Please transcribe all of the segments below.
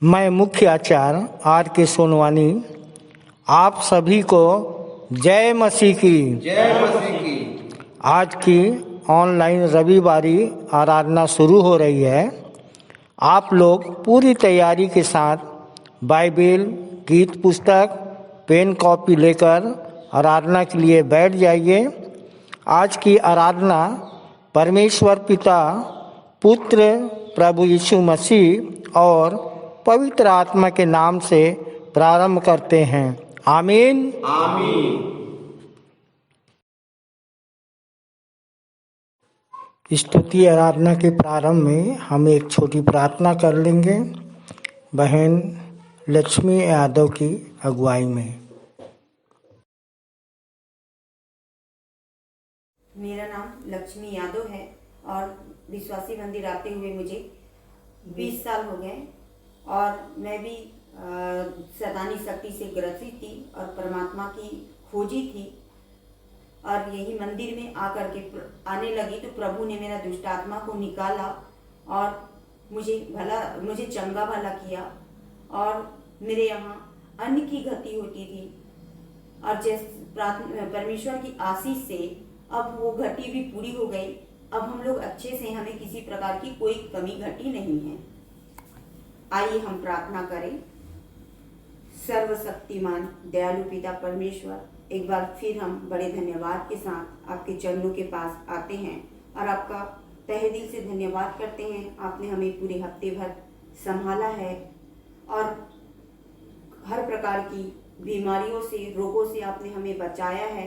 मैं मुख्य आचार्य आर के सोनवानी आप सभी को जय मसीह की। जय मसीह की। आज की ऑनलाइन रविवारी आराधना शुरू हो रही है। आप लोग पूरी तैयारी के साथ बाइबिल, गीत पुस्तक, पेन कॉपी लेकर आराधना के लिए बैठ जाइए। आज की आराधना परमेश्वर पिता, पुत्र प्रभु यीशु मसीह और पवित्र आत्मा के नाम से प्रारंभ करते हैं। आमीन। आमीन। स्तुति आराधना के प्रारंभ में हम एक छोटी प्रार्थना कर लेंगे बहन लक्ष्मी यादव की अगुवाई में। मेरा नाम लक्ष्मी यादव है और विश्वासी मंदिर आते हुए मुझे 20 साल हो गए और मैं भी शैतानी शक्ति से ग्रसित थी और परमात्मा की खोजी थी और यही मंदिर में आकर के आने लगी तो प्रभु ने मेरा दुष्ट आत्मा को निकाला और मुझे चंगा भला किया और मेरे यहाँ अन्न की गति होती थी और परमेश्वर की आशीष से अब वो घटी भी पूरी हो गई। अब हम लोग अच्छे से, हमें किसी प्रकार की कोई कमी घटी नहीं है। आइए हम प्रार्थना करें। सर्वशक्तिमान दयालु पिता परमेश्वर, एक बार फिर हम बड़े धन्यवाद के साथ आपके चरणों के पास आते हैं और आपका तहे दिल से धन्यवाद करते हैं। आपने हमें पूरे हफ्ते भर संभाला है और हर प्रकार की बीमारियों से, रोगों से आपने हमें बचाया है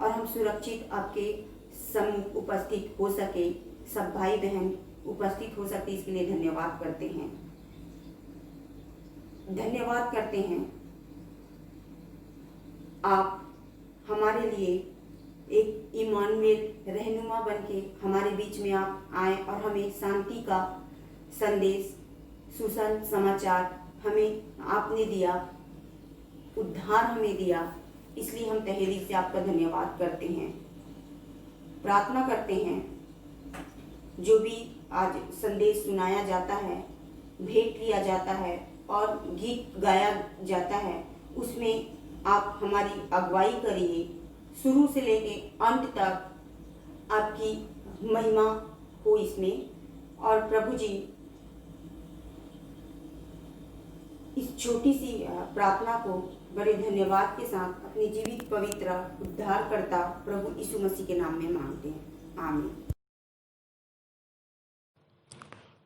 और हम सुरक्षित आपके सम्मुख उपस्थित हो सके, सब भाई बहन उपस्थित हो सकते, इसके लिए धन्यवाद करते हैं। धन्यवाद करते हैं आप हमारे लिए एक इमानुएल रहनुमा बनके हमारे बीच में आप आए और हमें शांति का संदेश, सुसमाचार हमें आपने दिया, उद्धार हमें दिया, इसलिए हम तहे दिल से आपका धन्यवाद करते हैं। प्रार्थना करते हैं जो भी आज संदेश सुनाया जाता है, भेंट लिया जाता है और गीत गाया जाता है, उसमें आप हमारी अगुवाई करिए। शुरू से लेके अंत तक आपकी महिमा हो इसमें। और प्रभु जी, इस छोटी सी प्रार्थना को बड़े धन्यवाद के साथ अपने जीवित पवित्र उद्धारकर्ता प्रभु यीशु मसीह के नाम में मांगते हैं। आमीन।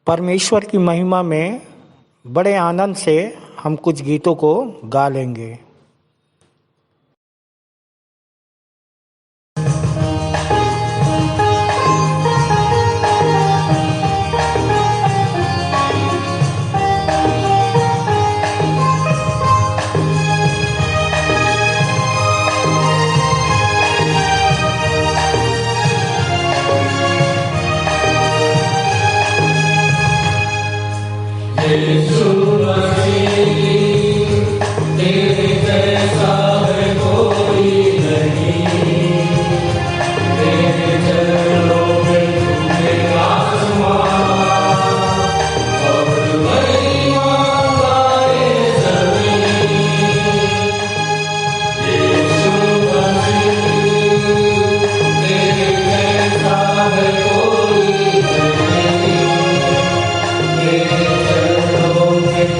परमेश्वर की महिमा में बड़े आनंद से हम कुछ गीतों को गा लेंगे। Amen.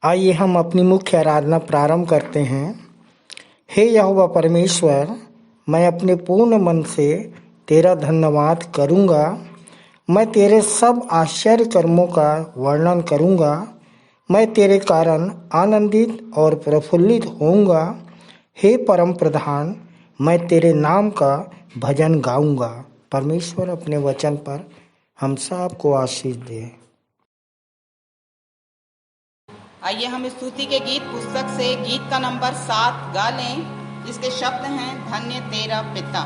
आइए हम अपनी मुख्य आराधना प्रारंभ करते हैं। हे यहोवा परमेश्वर, मैं अपने पूर्ण मन से तेरा धन्यवाद करूँगा। मैं तेरे सब आश्चर्य कर्मों का वर्णन करूँगा। मैं तेरे कारण आनंदित और प्रफुल्लित होऊंगा। हे परम प्रधान, मैं तेरे नाम का भजन गाऊंगा। परमेश्वर अपने वचन पर हम सबको आशीष दे। आइए हम स्तुति के गीत पुस्तक से गीत का नंबर 7 गा लें, जिसके शब्द हैं धन्य तेरा पिता।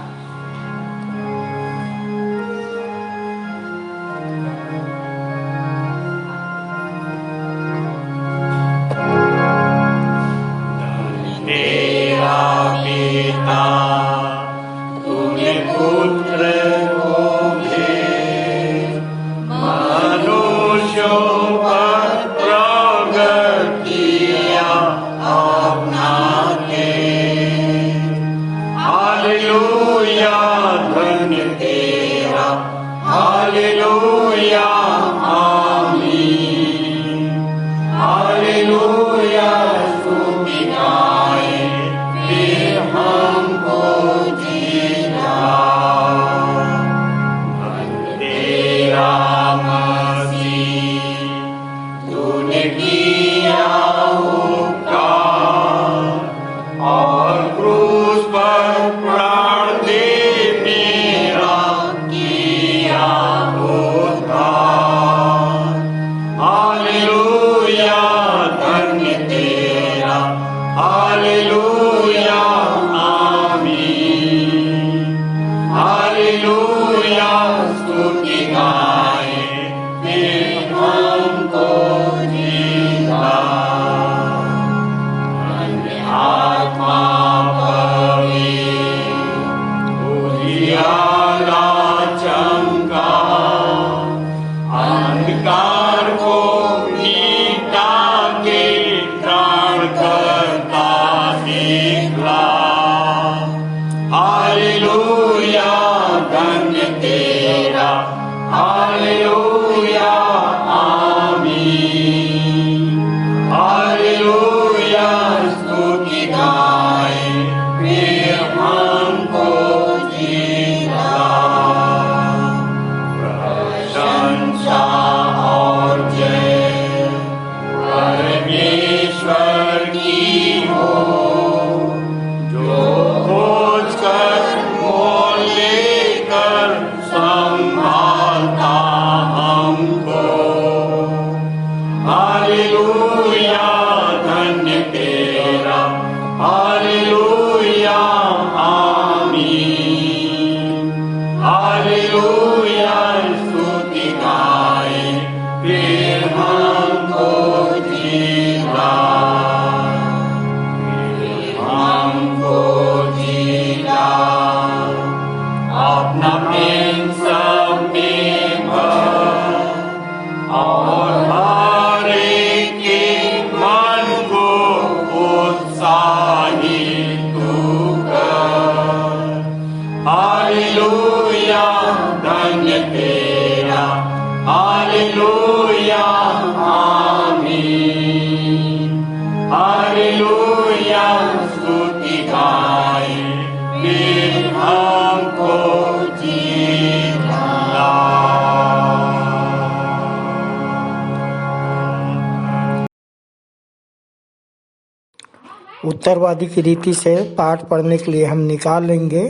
उत्तरवादी की रीति से पाठ पढ़ने के लिए हम निकाल लेंगे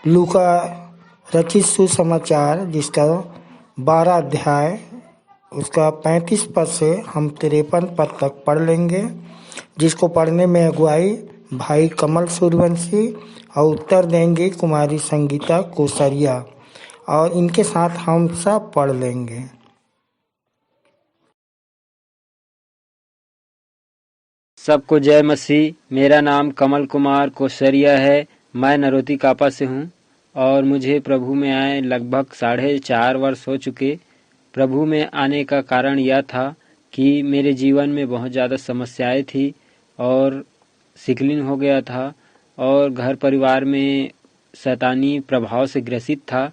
लूका रचित सुसमाचार, जिसका 12 अध्याय, उसका 35 पद से हम 53 पद तक पढ़ लेंगे, जिसको पढ़ने में अगुवाई भाई कमल सूर्यवंशी और उत्तर देंगे कुमारी संगीता कोसरिया, और इनके साथ हम सब पढ़ लेंगे। सबको जय मसीह। मेरा नाम कमल कुमार कोसरिया है। मैं नरोती कापा से हूँ और मुझे प्रभु में आए लगभग 4.5 वर्ष हो चुके। प्रभु में आने का कारण यह था कि मेरे जीवन में बहुत ज़्यादा समस्याएं थी और सिकलिन हो गया था और घर परिवार में शैतानी प्रभाव से ग्रसित था,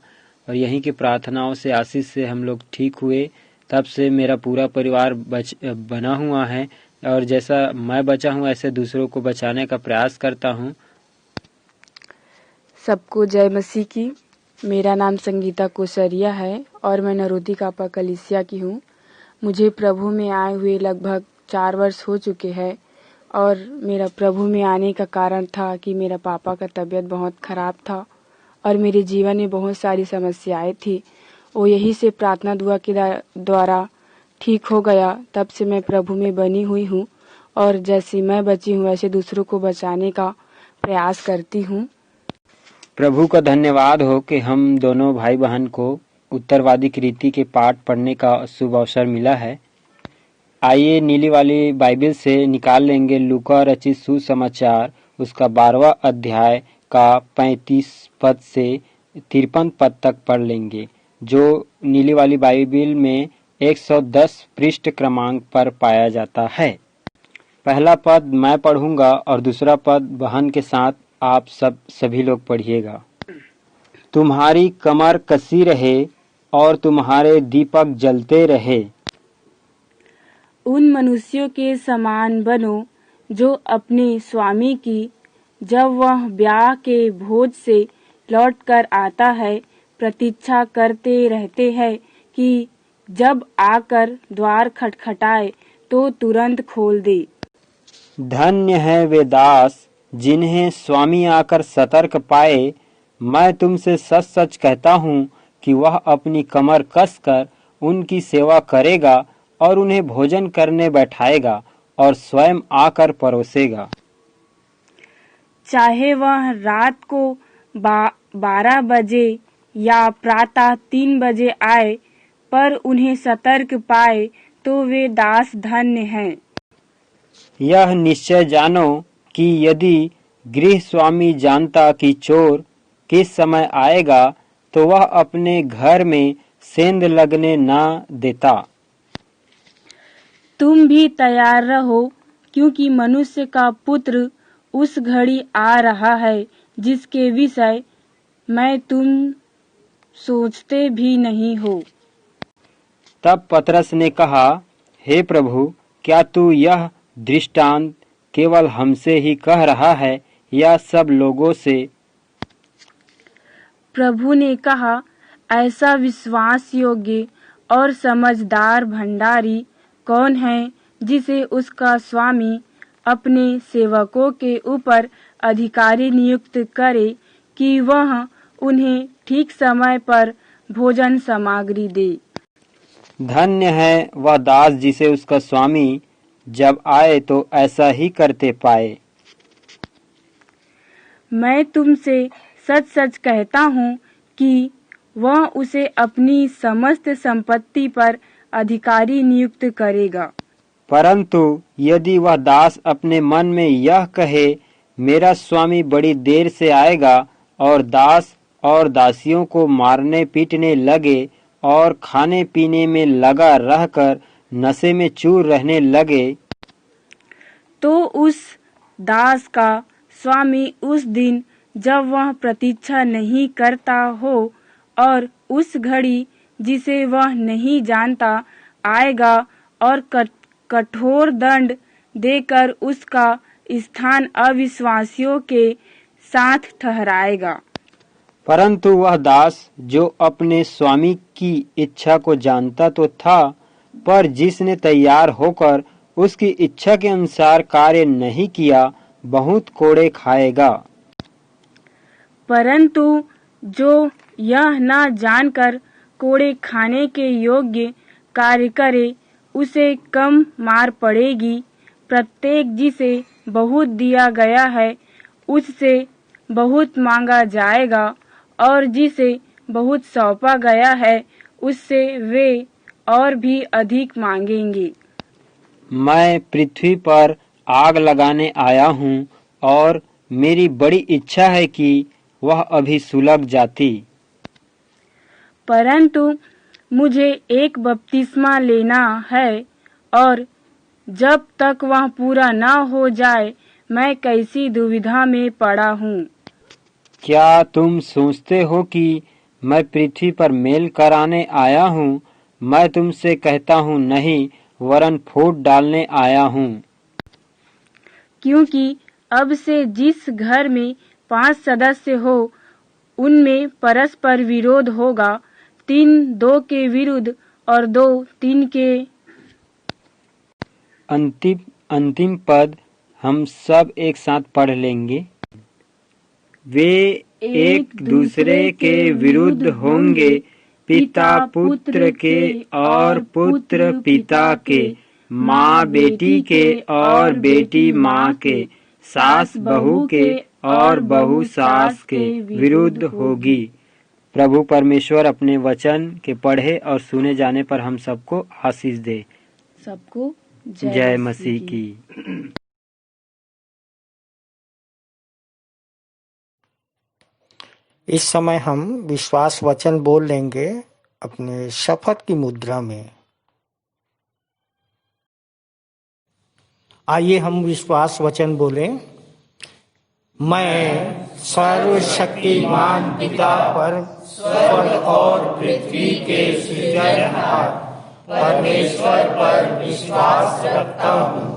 और यहीं के प्रार्थनाओं से आशीष से हम लोग ठीक हुए। तब से मेरा पूरा परिवार बना हुआ है। और जैसा मैं बचा हूँ ऐसे दूसरों को बचाने का प्रयास करता हूँ। सबको जय मसीह की। मेरा नाम संगीता कोसरिया है और मैं नरोती कापा कलीसिया की हूँ। मुझे प्रभु में आए हुए लगभग 4 वर्ष हो चुके हैं और मेरा प्रभु में आने का कारण था कि मेरा पापा का तबीयत बहुत ख़राब था और मेरे जीवन में बहुत सारी समस्याएं थी। वो यही से प्रार्थना दुआ के द्वारा ठीक हो गया। तब से मैं प्रभु में बनी हुई हूँ और जैसे मैं बची हूँ वैसे दूसरों को बचाने का प्रयास करती हूँ। प्रभु का धन्यवाद हो कि हम दोनों भाई बहन को उत्तरवादी रीति के पाठ पढ़ने का शुभ अवसर मिला है। आइए नीली वाली बाइबल से निकाल लेंगे लूका रचित सुसमाचार उसका 12वां अध्याय का 35 पद से 53 पद तक पढ़ लेंगे, जो नीली वाली बाइबल में 110 पृष्ठ क्रमांक पर पाया जाता है। पहला पद मैं पढ़ूंगा और दूसरा पद बहन के साथ आप सभी लोग पढ़िएगा। तुम्हारी कमर कसी रहे और तुम्हारे दीपक जलते रहे। उन मनुष्यों के समान बनो जो अपने स्वामी की जब वह ब्याह के भोज से लौटकर आता है प्रतीक्षा करते रहते हैं कि जब आकर द्वार खटखटाए तो तुरंत खोल दे। धन्य है वे दास जिन्हें स्वामी आकर सतर्क पाए। मैं तुमसे सच सच कहता हूँ कि वह अपनी कमर कसकर उनकी सेवा करेगा और उन्हें भोजन करने बैठाएगा और स्वयं आकर परोसेगा। चाहे वह रात को 12 बजे या प्रातः 3 बजे आए, पर उन्हें सतर्क पाए तो वे दास धन्य हैं। यह निश्चय जानो कि यदि गृह स्वामी जानता कि चोर किस समय आएगा तो वह अपने घर में सेंध लगने न देता। तुम भी तैयार रहो, क्योंकि मनुष्य का पुत्र उस घड़ी आ रहा है जिसके विषय मैं तुम सोचते भी नहीं हो। तब पतरस ने कहा, हे प्रभु, क्या तू यह दृष्टांत केवल हमसे ही कह रहा है या सब लोगों से? प्रभु ने कहा, ऐसा विश्वास योग्य और समझदार भंडारी कौन है जिसे उसका स्वामी अपने सेवकों के ऊपर अधिकारी नियुक्त करे कि वह उन्हें ठीक समय पर भोजन सामग्री दे। धन्य है वह दास जिसे उसका स्वामी जब आए तो ऐसा ही करते पाए। मैं तुमसे सच सच कहता हूँ कि वह उसे अपनी समस्त संपत्ति पर अधिकारी नियुक्त करेगा। परंतु यदि वह दास अपने मन में यह कहे, मेरा स्वामी बड़ी देर से आएगा, और दास और दासियों को मारने पीटने लगे और खाने पीने में लगा रहकर नशे में चूर रहने लगे, तो उस दास का स्वामी उस दिन जब वह प्रतीक्षा नहीं करता हो और उस घड़ी जिसे वह नहीं जानता आएगा और कठोर दंड देकर उसका स्थान अविश्वासियों के साथ ठहराएगा। परंतु वह दास जो अपने स्वामी की इच्छा को जानता तो था, पर जिसने तैयार होकर उसकी इच्छा के अनुसार कार्य नहीं किया, बहुत कोड़े खाएगा। परंतु जो यह न जानकर कोड़े खाने के योग्य कार्य करे, उसे कम मार पड़ेगी। प्रत्येक जिसे बहुत दिया गया है उससे बहुत मांगा जाएगा, और जिसे बहुत सौंपा गया है उससे वे और भी अधिक मांगेंगे। मैं पृथ्वी पर आग लगाने आया हूँ और मेरी बड़ी इच्छा है कि वह अभी सुलग जाती। परंतु मुझे एक बपतिस्मा लेना है, और जब तक वह पूरा न हो जाए मैं कैसी दुविधा में पड़ा हूँ। क्या तुम सोचते हो कि मैं पृथ्वी पर मेल कराने आया हूँ? मैं तुमसे कहता हूँ नहीं, वरन फूट डालने आया हूँ। क्योंकि अब से जिस घर में 5 सदस्य हो उनमें परस्पर विरोध होगा। 3 2 के विरुद्ध और 2 3 के। अंतिम पद हम सब एक साथ पढ़ लेंगे। वे एक दूसरे के विरुद्ध होंगे, पिता पुत्र के और पुत्र पिता के, माँ बेटी के और बेटी माँ के, सास बहू के और बहू सास के विरुद्ध होगी। प्रभु परमेश्वर अपने वचन के पढ़े और सुने जाने पर हम सबको आशीष दे। सबको जय मसीह की। इस समय हम विश्वास वचन बोल लेंगे अपने शपथ की मुद्रा में। आइए हम विश्वास वचन बोलें। मैं सर्वशक्तिमान पिता पर स्वर्ग और पृथ्वी के सृजनहार परमेश्वर पर विश्वास रखता हूँ।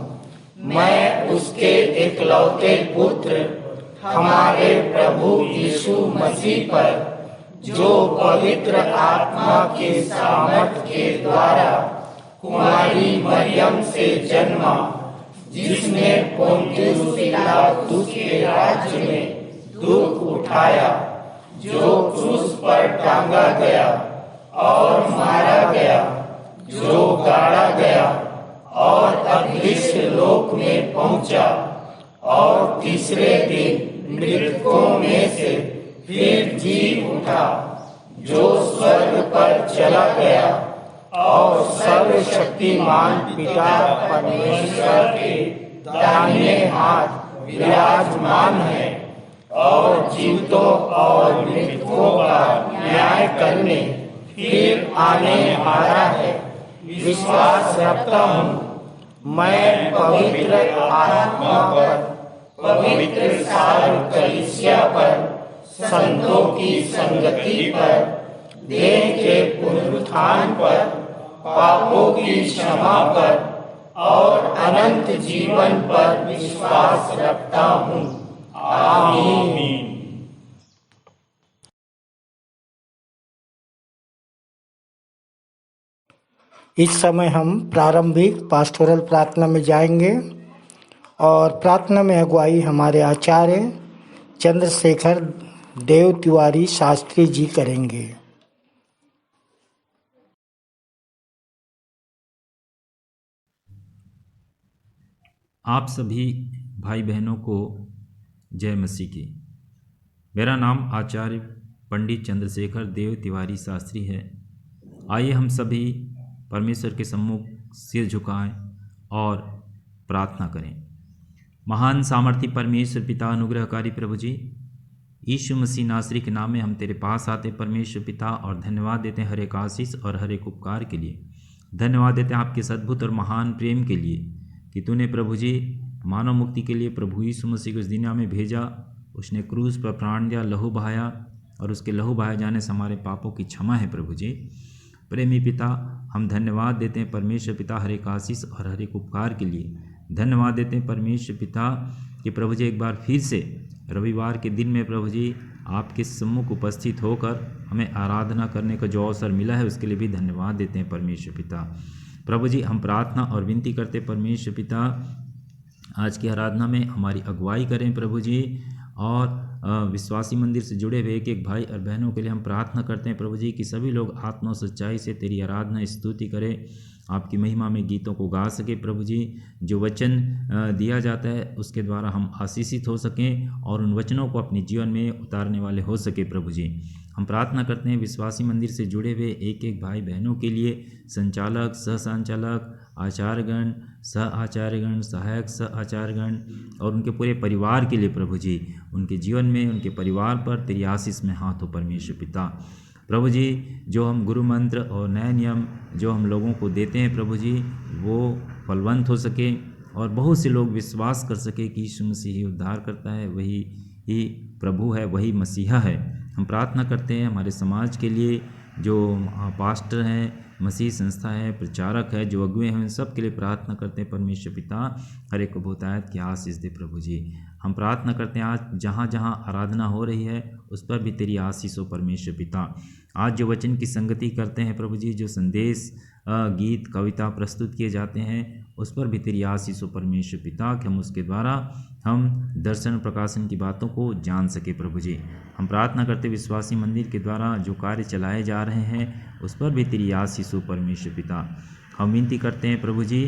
मैं उसके एकलौते पुत्र हमारे प्रभु यीशु मसीह पर, जो पवित्र आत्मा के सामर्थ के द्वारा कुमारी मरियम से जन्मा, जिसने पोंतियुस पिलातुस के राज्य में दुख उठाया, जो क्रूस पर टांगा गया और मारा गया, जो गाड़ा गया और अदृश्य लोक में पहुंचा और तीसरे दिन मृतकों में से फिर जी उठा, जो स्वर्ग पर चला गया और सर्वशक्तिमान पिता परमेश्वर के दाहिने हाथ विराजमान है और जीवितों और मृतकों का न्याय करने फिर आने वाला है। विश्वास रखता हूँ मैं पवित्र आत्मा पर, पवित्र सारी कलीसिया पर, संतों की संगति पर, देह के पुनरुत्थान पर, पापों की क्षमा पर और अनंत जीवन पर विश्वास रखता हूँ। आमीन। इस समय हम प्रारंभिक पास्टोरल प्रार्थना में जाएंगे और प्रार्थना में अगुवाई हमारे आचार्य चंद्रशेखर देव तिवारी शास्त्री जी करेंगे। आप सभी भाई बहनों को जय मसीह की। मेरा नाम आचार्य पंडित चंद्रशेखर देव तिवारी शास्त्री है। आइए हम सभी परमेश्वर के सम्मुख सिर झुकाएं और प्रार्थना करें। महान सामर्थी परमेश्वर पिता अनुग्रहकारी प्रभु जी, यीशु मसीह नासरी के नाम में हम तेरे पास आते परमेश्वर पिता और धन्यवाद देते हैं हर एक आशीष और हर एक उपकार के लिए। धन्यवाद देते हैं आपके सद्भुत और महान प्रेम के लिए कि तूने प्रभु जी मानव मुक्ति के लिए प्रभु यीशु मसीह को इस दुनिया में भेजा। उसने क्रूस पर प्राण दिया, लहू बहाया और उसके लहू बहाए जाने से हमारे पापों की क्षमा है। प्रभु जी प्रेमी पिता, हम धन्यवाद देते हैं परमेश्वर पिता हर एक आशीष और हर एक उपकार के लिए। धन्यवाद देते हैं परमेश्वर पिता कि प्रभु जी एक बार फिर से रविवार के दिन में प्रभु जी आपके सम्मुख उपस्थित होकर हमें आराधना करने का जो अवसर मिला है उसके लिए भी धन्यवाद देते हैं परमेश्वर पिता। प्रभु जी हम प्रार्थना और विनती करते परमेश्वर पिता आज की आराधना में हमारी अगुवाई करें प्रभु जी, और विश्वासी मंदिर से जुड़े हुए एक एक भाई और बहनों के लिए हम प्रार्थना करते हैं प्रभु जी कि सभी लोग आत्मा और सच्चाई से तेरी आराधना स्तुति करें, आपकी महिमा में गीतों को गा सके प्रभु जी। जो वचन दिया जाता है उसके द्वारा हम आशीषित हो सकें और उन वचनों को अपने जीवन में उतारने वाले हो सके प्रभु जी। हम प्रार्थना करते हैं विश्वासी मंदिर से जुड़े हुए एक एक भाई बहनों के लिए, संचालक, सह संचालक, आचार्यगण, सह आचार्यगण, सहायक सह आचार्यगण और उनके पूरे परिवार के लिए प्रभु जी। उनके जीवन में, उनके परिवार पर तेरी आशीष में हाथ हो परमेश्वर पिता। प्रभु जी जो हम गुरु मंत्र और नए नियम जो हम लोगों को देते हैं प्रभु जी, वो फलवंत हो सके और बहुत से लोग विश्वास कर सके कि यीशु मसीह ही उद्धार करता है, वही ही प्रभु है, वही मसीहा है। हम प्रार्थना करते हैं हमारे समाज के लिए, जो पास्टर हैं, मसीह संस्था है, प्रचारक है, जो अगुए हैं, उन सब के लिए प्रार्थना करते हैं परमेश्वर पिता हर एक को बहुतायत की आशीष दे प्रभु जी। हम प्रार्थना करते हैं आज जहाँ जहाँ आराधना हो रही है उस पर भी तेरी आशीष हो परमेश्वर पिता। आज जो वचन की संगति करते हैं प्रभु जी, जो संदेश गीत कविता प्रस्तुत किए जाते हैं उस पर भी तेरी आशीष हो परमेश्वर पिता, कि हम उसके द्वारा हम दर्शन प्रकाशन की बातों को जान सके प्रभु जी। हम प्रार्थना करते विश्वासी मंदिर के द्वारा जो कार्य चलाए जा रहे हैं उस पर भी तेरी आशीष हो परमेश्वर पिता। हम विनती करते हैं प्रभु जी,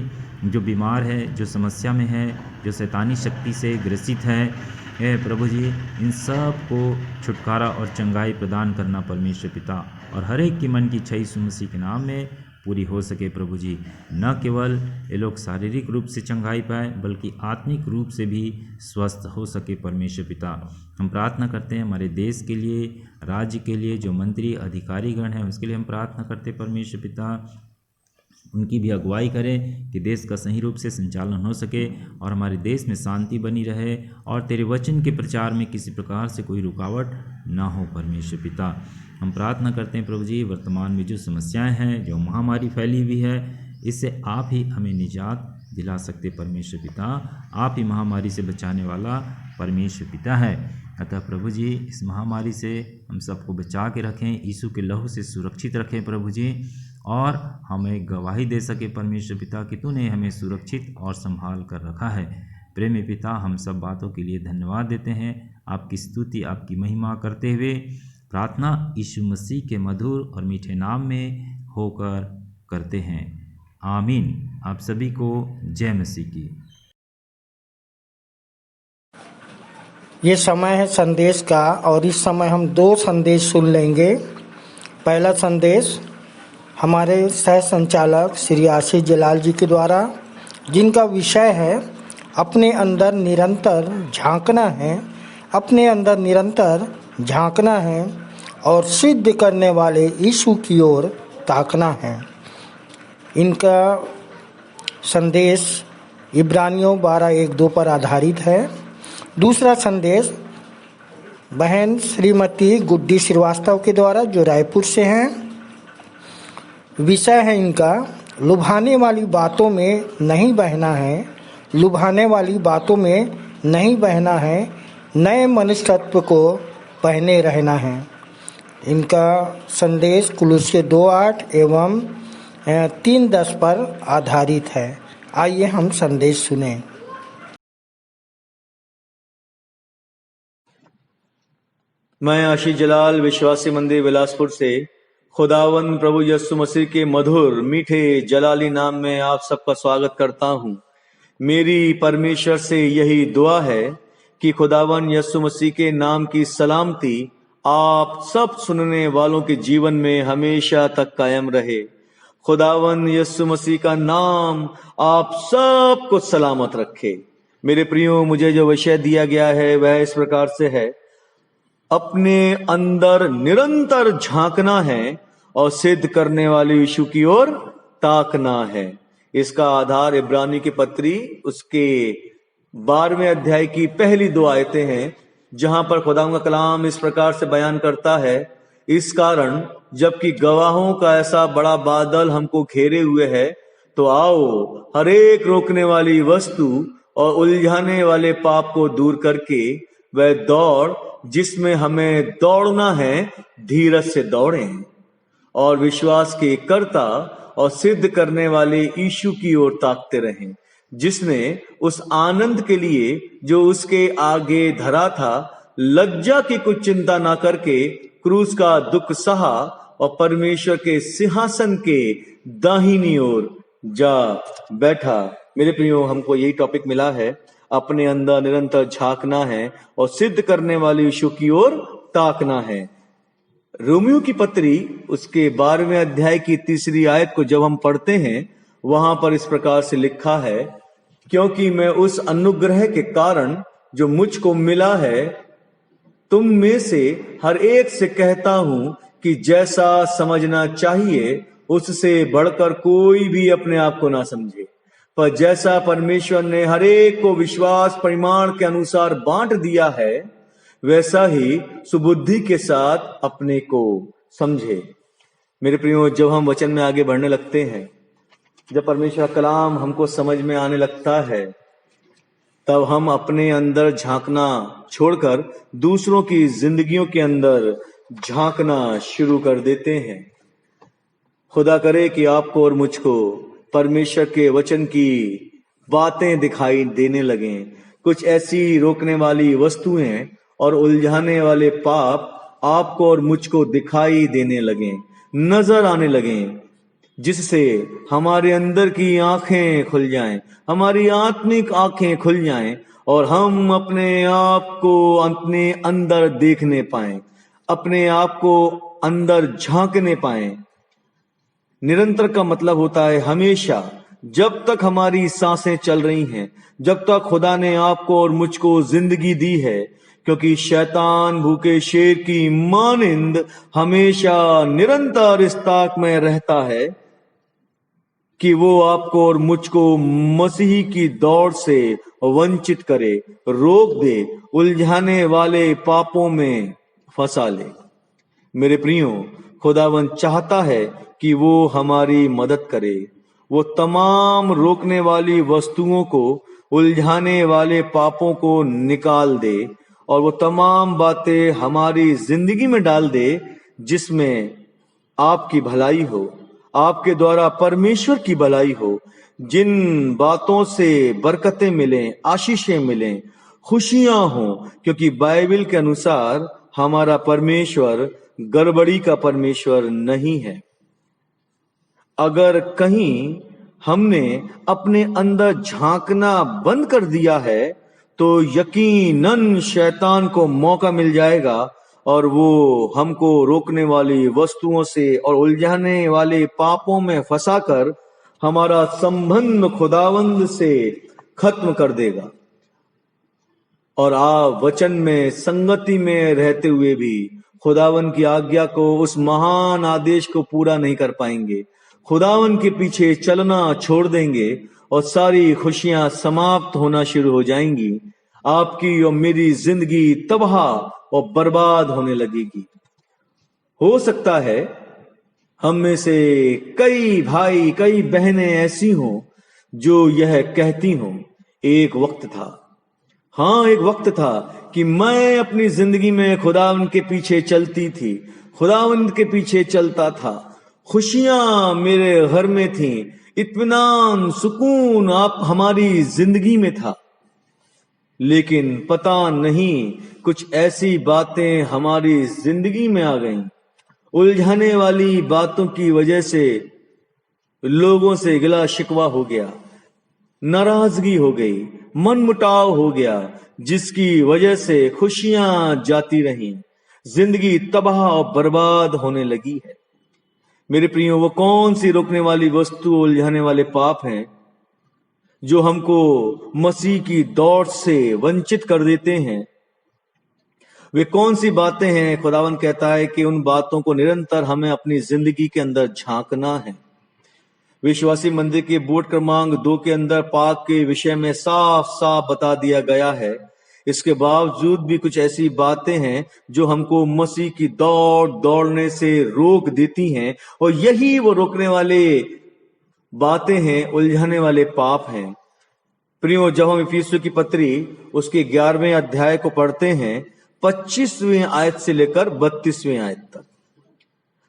जो बीमार है, जो समस्या में है, जो शैतानी शक्ति से ग्रसित है प्रभु जी, इन सब को छुटकारा और चंगाई प्रदान करना परमेश्वर पिता, और हर एक की मन की इच्छा यीशु मसीह के नाम में पूरी हो सके प्रभु जी। न केवल ये लोग शारीरिक रूप से चंगाई पाए बल्कि आत्मिक रूप से भी स्वस्थ हो सके परमेश्वर पिता। हम प्रार्थना करते हैं हमारे देश के लिए, राज्य के लिए, जो मंत्री अधिकारीगण हैं उसके लिए हम प्रार्थना करते हैं परमेश्वर पिता, उनकी भी अगुवाई करें कि देश का सही रूप से संचालन हो सके और हमारे देश में शांति बनी रहे और तेरे वचन के प्रचार में किसी प्रकार से कोई रुकावट ना हो परमेश्वर पिता। हम प्रार्थना करते हैं प्रभु जी, वर्तमान में जो समस्याएं हैं, जो महामारी फैली हुई है, इससे आप ही हमें निजात दिला सकते परमेश्वर पिता। आप ही महामारी से बचाने वाला परमेश्वर पिता है। अतः प्रभु जी, इस महामारी से हम सबको बचा के रखें, यीशु के लहू से सुरक्षित रखें प्रभु जी, और हमें गवाही दे सके परमेश्वर पिता कि तूने हमें सुरक्षित और संभाल कर रखा है। प्रेमी पिता, हम सब बातों के लिए धन्यवाद देते हैं, आपकी स्तुति आपकी महिमा करते हुए प्रार्थना यीशु मसीह के मधुर और मीठे नाम में होकर करते हैं, आमीन। आप सभी को जय मसीह की। ये समय है संदेश का और इस समय हम 2 संदेश सुन लेंगे। पहला संदेश हमारे सह संचालक श्री आशीष जलाल जी के द्वारा, जिनका विषय है अपने अंदर निरंतर झांकना है, अपने अंदर निरंतर झांकना है और सिद्ध करने वाले यीशु की ओर ताकना है। इनका संदेश इब्रानियों 12:1-2 पर आधारित है। दूसरा संदेश बहन श्रीमती गुड्डी श्रीवास्तव के द्वारा, जो रायपुर से हैं। विषय है इनका लुभाने वाली बातों में नहीं बहना है, लुभाने वाली बातों में नहीं बहना है, नए मनुष्यत्व को पहने रहना है। इनका संदेश कुलुस्से 2:8 एवं 3:10 पर आधारित है। आइए हम संदेश सुने। मैं आशीष जलाल विश्वासी मंदिर बिलासपुर से खुदावन प्रभु यीशु मसीह के मधुर मीठे जलाली नाम में आप सबका स्वागत करता हूं। मेरी परमेश्वर से यही दुआ है कि खुदावन यीशु मसीह के नाम की सलामती आप सब सुनने वालों के जीवन में हमेशा तक कायम रहे। खुदावन यीशु मसीह का नाम आप सब को सलामत रखे। मेरे प्रियो, मुझे जो विषय दिया गया है वह इस प्रकार से है, अपने अंदर निरंतर झांकना है और सिद्ध करने वाले यीशु की ओर ताकना है। इसका आधार इब्रानी की पत्री उसके 12वें अध्याय की पहली 2 आयतें हैं, जहां पर खुदा का कलाम इस प्रकार से बयान करता है, इस कारण जबकि गवाहों का ऐसा बड़ा बादल हमको घेरे हुए है, तो आओ हर एक रोकने वाली वस्तु और उलझाने वाले पाप को दूर करके वह दौड़ जिसमें हमें दौड़ना है धीरज से दौड़ें और विश्वास के कर्ता और सिद्ध करने वाले यीशु की ओर ताकते रहें, जिसने उस आनंद के लिए जो उसके आगे धरा था लज्जा की कुछ चिंता ना करके क्रूस का दुख सहा और परमेश्वर के सिंहासन के दाहिनी ओर जा बैठा। मेरे प्रियो, हमको यही टॉपिक मिला है, अपने अंदर निरंतर झांकना है और सिद्ध करने वाले यीशु की ओर ताकना है। रोमियो की पत्री उसके 12वें अध्याय की 3री आयत को जब हम पढ़ते हैं, वहां पर इस प्रकार से लिखा है, क्योंकि मैं उस अनुग्रह के कारण जो मुझको मिला है तुम में से हर एक से कहता हूं कि जैसा समझना चाहिए उससे बढ़कर कोई भी अपने आप को ना समझे, पर जैसा परमेश्वर ने हर एक को विश्वास परिमाण के अनुसार बांट दिया है वैसा ही सुबुद्धि के साथ अपने को समझे। मेरे प्रियो, जब हम वचन में आगे बढ़ने लगते हैं, जब परमेश्वर का कलाम हमको समझ में आने लगता है, तब हम अपने अंदर झांकना छोड़कर दूसरों की जिंदगियों के अंदर झांकना शुरू कर देते हैं। खुदा करे कि आपको और मुझको परमेश्वर के वचन की बातें दिखाई देने लगें। कुछ ऐसी रोकने वाली वस्तुएं और उलझाने वाले पाप आपको और मुझको दिखाई देने लगें, नजर आने लगें, जिससे हमारे अंदर की आंखें खुल जाएं, हमारी आत्मिक आंखें खुल जाएं और हम अपने आप को अपने अंदर देखने पाएं, अपने आप को अंदर झांकने पाएं। निरंतर का मतलब होता है हमेशा। जब तक हमारी सांसें चल रही हैं, जब तक खुदा ने आपको और मुझको जिंदगी दी है, क्योंकि शैतान भूखे शेर की मानिंद हमेशा निरंतर इस ताक में रहता है कि वो आपको और मुझको मसीह की दौड़ से वंचित करे, रोक दे, उलझाने वाले पापों में फंसा ले। मेरे प्रियो, खुदावंद चाहता है कि वो हमारी मदद करे। वो तमाम रोकने वाली वस्तुओं को, उलझाने वाले पापों को निकाल दे और वो तमाम बातें हमारी जिंदगी में डाल दे जिसमें आपकी भलाई हो, आपके द्वारा परमेश्वर की भलाई हो, जिन बातों से बरकतें मिलें, आशीषें मिलें, खुशियां हों, क्योंकि बाइबल के अनुसार हमारा परमेश्वर गड़बड़ी का परमेश्वर नहीं है। अगर कहीं हमने अपने अंदर झांकना बंद कर दिया है तो यकीनन शैतान को मौका मिल जाएगा और वो हमको रोकने वाली वस्तुओं से और उलझाने वाले पापों में फंसाकर हमारा संबंध खुदावंद से खत्म कर देगा। और आप वचन में संगति में रहते हुए भी खुदावन की आज्ञा को, उस महान आदेश को पूरा नहीं कर पाएंगे। खुदावन के पीछे चलना छोड़ देंगे और सारी खुशियां समाप्त होना शुरू हो जाएंगी। आपकी और मेरी जिंदगी तबाह और बर्बाद होने लगेगी। हो सकता है हम में से कई भाई, कई बहनें ऐसी हों जो यह कहती हों, एक वक्त था, हाँ एक वक्त था कि मैं अपनी जिंदगी में खुदावंद के पीछे चलती थी, खुदावंद के पीछे चलता था, खुशियां मेरे घर में थी, इत्मीनान, सुकून आप हमारी जिंदगी में था। लेकिन पता नहीं कुछ ऐसी बातें हमारी जिंदगी में आ गईं, उलझाने वाली बातों की वजह से लोगों से गिला शिकवा हो गया, नाराजगी हो गई, मनमुटाव हो गया, जिसकी वजह से खुशियां जाती रहीं, जिंदगी तबाह और बर्बाद होने लगी है। मेरे प्रियो, वो कौन सी रोकने वाली वस्तु, उलझाने वाले पाप हैं जो हमको मसीह की दौड़ से वंचित कर देते हैं? वे कौन सी बातें हैं? खुदावन कहता है कि उन बातों को निरंतर हमें अपनी जिंदगी के अंदर झांकना है। विश्वासी मंदिर के बोर्ड क्रमांक 2 के अंदर पाप के विषय में साफ साफ बता दिया गया है। इसके बावजूद भी कुछ ऐसी बातें हैं जो हमको मसीह की दौड़ने से रोक देती हैं, और यही वो रोकने वाले बातें हैं, उलझाने वाले पाप हैं। प्रियो, जब हम इफिसियों की पत्री उसके 11वें अध्याय को पढ़ते हैं 25वें आयत से लेकर 32वें आयत तक,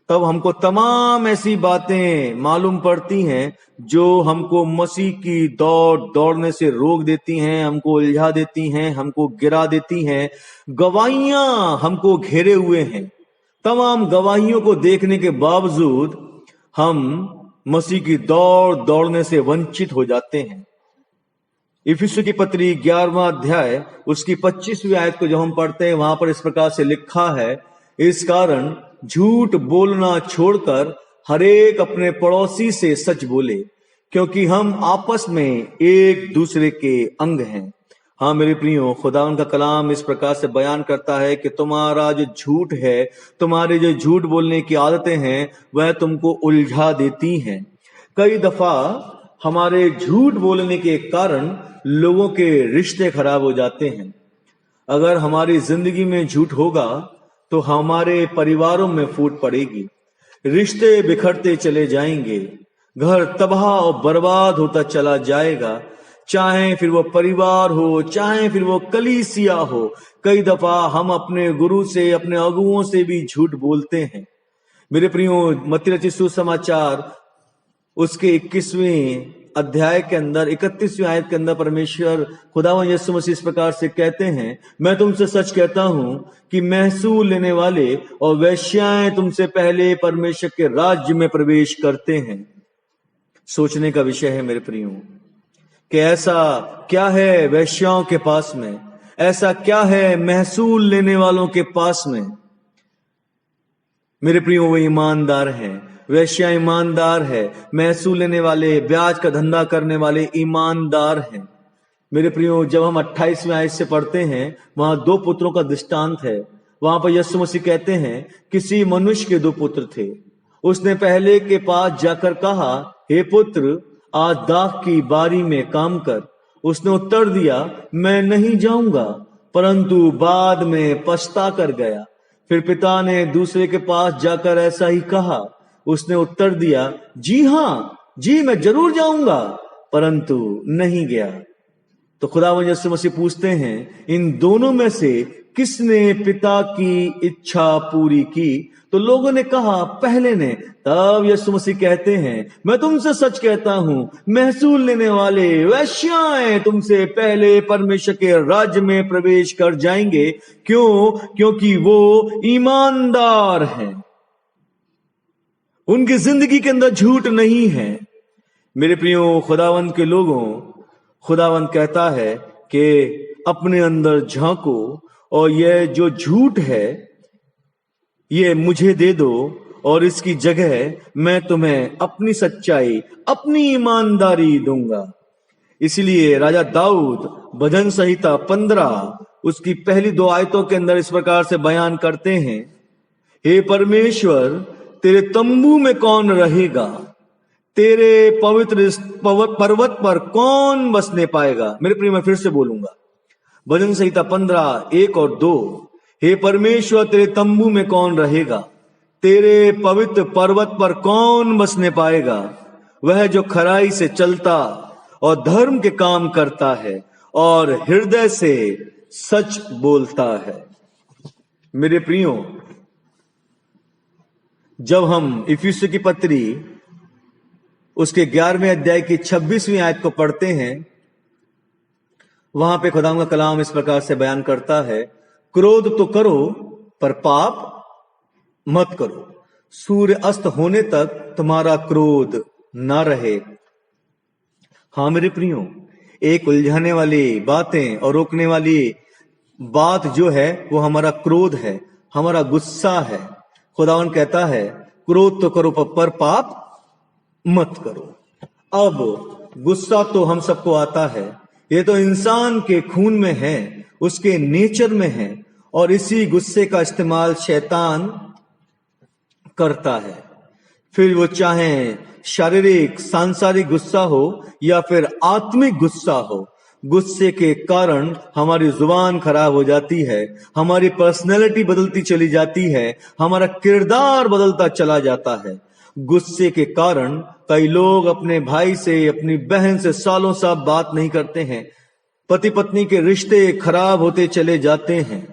तब हमको तमाम ऐसी बातें मालूम पड़ती हैं जो हमको मसीह की दौड़ने से रोक देती हैं, हमको उलझा देती हैं, हमको गिरा देती हैं। गवाहियां हमको घेरे हुए हैं। तमाम गवाहियों को देखने के बावजूद हम मसीह की दौड़ने से वंचित हो जाते हैं। इफिसियों की पत्री 11वां अध्याय उसकी 25वीं आयत को जब हम पढ़ते हैं, वहां पर इस प्रकार से लिखा है, इस कारण झूठ बोलना छोड़कर हरेक अपने पड़ोसी से सच बोले, क्योंकि हम आपस में एक दूसरे के अंग हैं। हाँ मेरे प्रियो, खुदा का कलाम इस प्रकार से बयान करता है कि तुम्हारा जो झूठ है, तुम्हारे जो झूठ बोलने की आदतें हैं, वह तुमको उलझा देती हैं। कई दफा हमारे झूठ बोलने के कारण लोगों के रिश्ते खराब हो जाते हैं। अगर हमारी जिंदगी में झूठ होगा तो हमारे परिवारों में फूट पड़ेगी, रिश्ते बिखरते चले जाएंगे, घर तबाह और बर्बाद होता चला जाएगा, चाहे फिर वो परिवार हो, चाहे फिर वो कलीसिया हो। कई दफा हम अपने गुरु से, अपने अगुओं से भी झूठ बोलते हैं। मेरे प्रियो, मत्ती रचित सुसमाचार उसके 21वें अध्याय के अंदर 31वीं आयत के अंदर परमेश्वर खुदावंद यीशु मसीह इस प्रकार से कहते हैं, मैं तुमसे सच कहता हूं कि महसूल लेने वाले और वेश्याएं तुमसे पहले परमेश्वर के राज्य में प्रवेश करते हैं। सोचने का विषय है मेरे प्रियो कि ऐसा क्या है वेश्याओं के पास में, ऐसा क्या है महसूल लेने वालों के पास में। मेरे प्रियो, वो ईमानदार हैं, वेश्या ईमानदार है, महसूल लेने वाले, ब्याज का धंधा करने वाले ईमानदार हैं। मेरे प्रियो, जब हम 28वें आयत से पढ़ते हैं, वहां 2 पुत्रों का दृष्टांत है। वहां पर यीशु मसीह कहते हैं, किसी मनुष्य के 2 पुत्र थे। उसने पहले के पास जाकर कहा, हे पुत्र, आज दाख की बारी में काम कर। उसने उत्तर दिया, मैं नहीं जाऊंगा, परंतु बाद में पछता कर गया। फिर पिता ने दूसरे के पास जाकर ऐसा ही कहा। उसने उत्तर दिया, जी हाँ, जी मैं जरूर जाऊंगा, परंतु नहीं गया। तो खुदावंद यीशु मसीह पूछते हैं, इन दोनों में से किसने पिता की इच्छा पूरी की? तो लोगों ने कहा, पहले ने। तब यीशु मसीह कहते हैं, मैं तुमसे सच कहता हूं, महसूल लेने वाले, वेश्याएं तुमसे पहले परमेश्वर के राज्य में प्रवेश कर जाएंगे। क्यों? क्योंकि वो ईमानदार हैं, उनकी जिंदगी के अंदर झूठ नहीं है। मेरे प्रियो, खुदावंद के लोगों, खुदावंद कहता है कि अपने अंदर झांको और यह जो झूठ है ये मुझे दे दो, और इसकी जगह मैं तुम्हें अपनी सच्चाई, अपनी ईमानदारी दूंगा। इसलिए राजा दाऊद भजन संहिता 15 उसकी पहली 2 आयतों के अंदर इस प्रकार से बयान करते हैं, हे परमेश्वर, तेरे तंबू में कौन रहेगा? तेरे पवित्र पर्वत पर कौन बसने पाएगा? मेरे प्रिय, मैं फिर से बोलूंगा, भजन संहिता 15 1 और 2, हे परमेश्वर, तेरे तंबू में कौन रहेगा? तेरे पवित्र पर्वत पर कौन बसने पाएगा? वह जो खराई से चलता और धर्म के काम करता है और हृदय से सच बोलता है। मेरे प्रियो, जब हम इफिसियों की पत्री उसके 11वें अध्याय की 26वीं आयत को पढ़ते हैं, वहां पे खुदावंद का कलाम इस प्रकार से बयान करता है, क्रोध तो करो पर पाप मत करो, सूर्य अस्त होने तक तुम्हारा क्रोध ना रहे। हाँ मेरे प्रियो, एक उलझाने वाली बातें और रोकने वाली बात जो है वो हमारा क्रोध है, हमारा गुस्सा है। खुदावंद कहता है, क्रोध तो करो पर पाप मत करो। अब गुस्सा तो हम सबको आता है, ये तो इंसान के खून में है, उसके नेचर में है, और इसी गुस्से का इस्तेमाल शैतान करता है। फिर वो चाहे शारीरिक सांसारिक गुस्सा हो या फिर आत्मिक गुस्सा हो, गुस्से के कारण हमारी जुबान खराब हो जाती है, हमारी पर्सनैलिटी बदलती चली जाती है, हमारा किरदार बदलता चला जाता है। गुस्से के कारण कई लोग अपने भाई से, अपनी बहन से सालों साल बात नहीं करते हैं, पति पत्नी के रिश्ते खराब होते चले जाते हैं।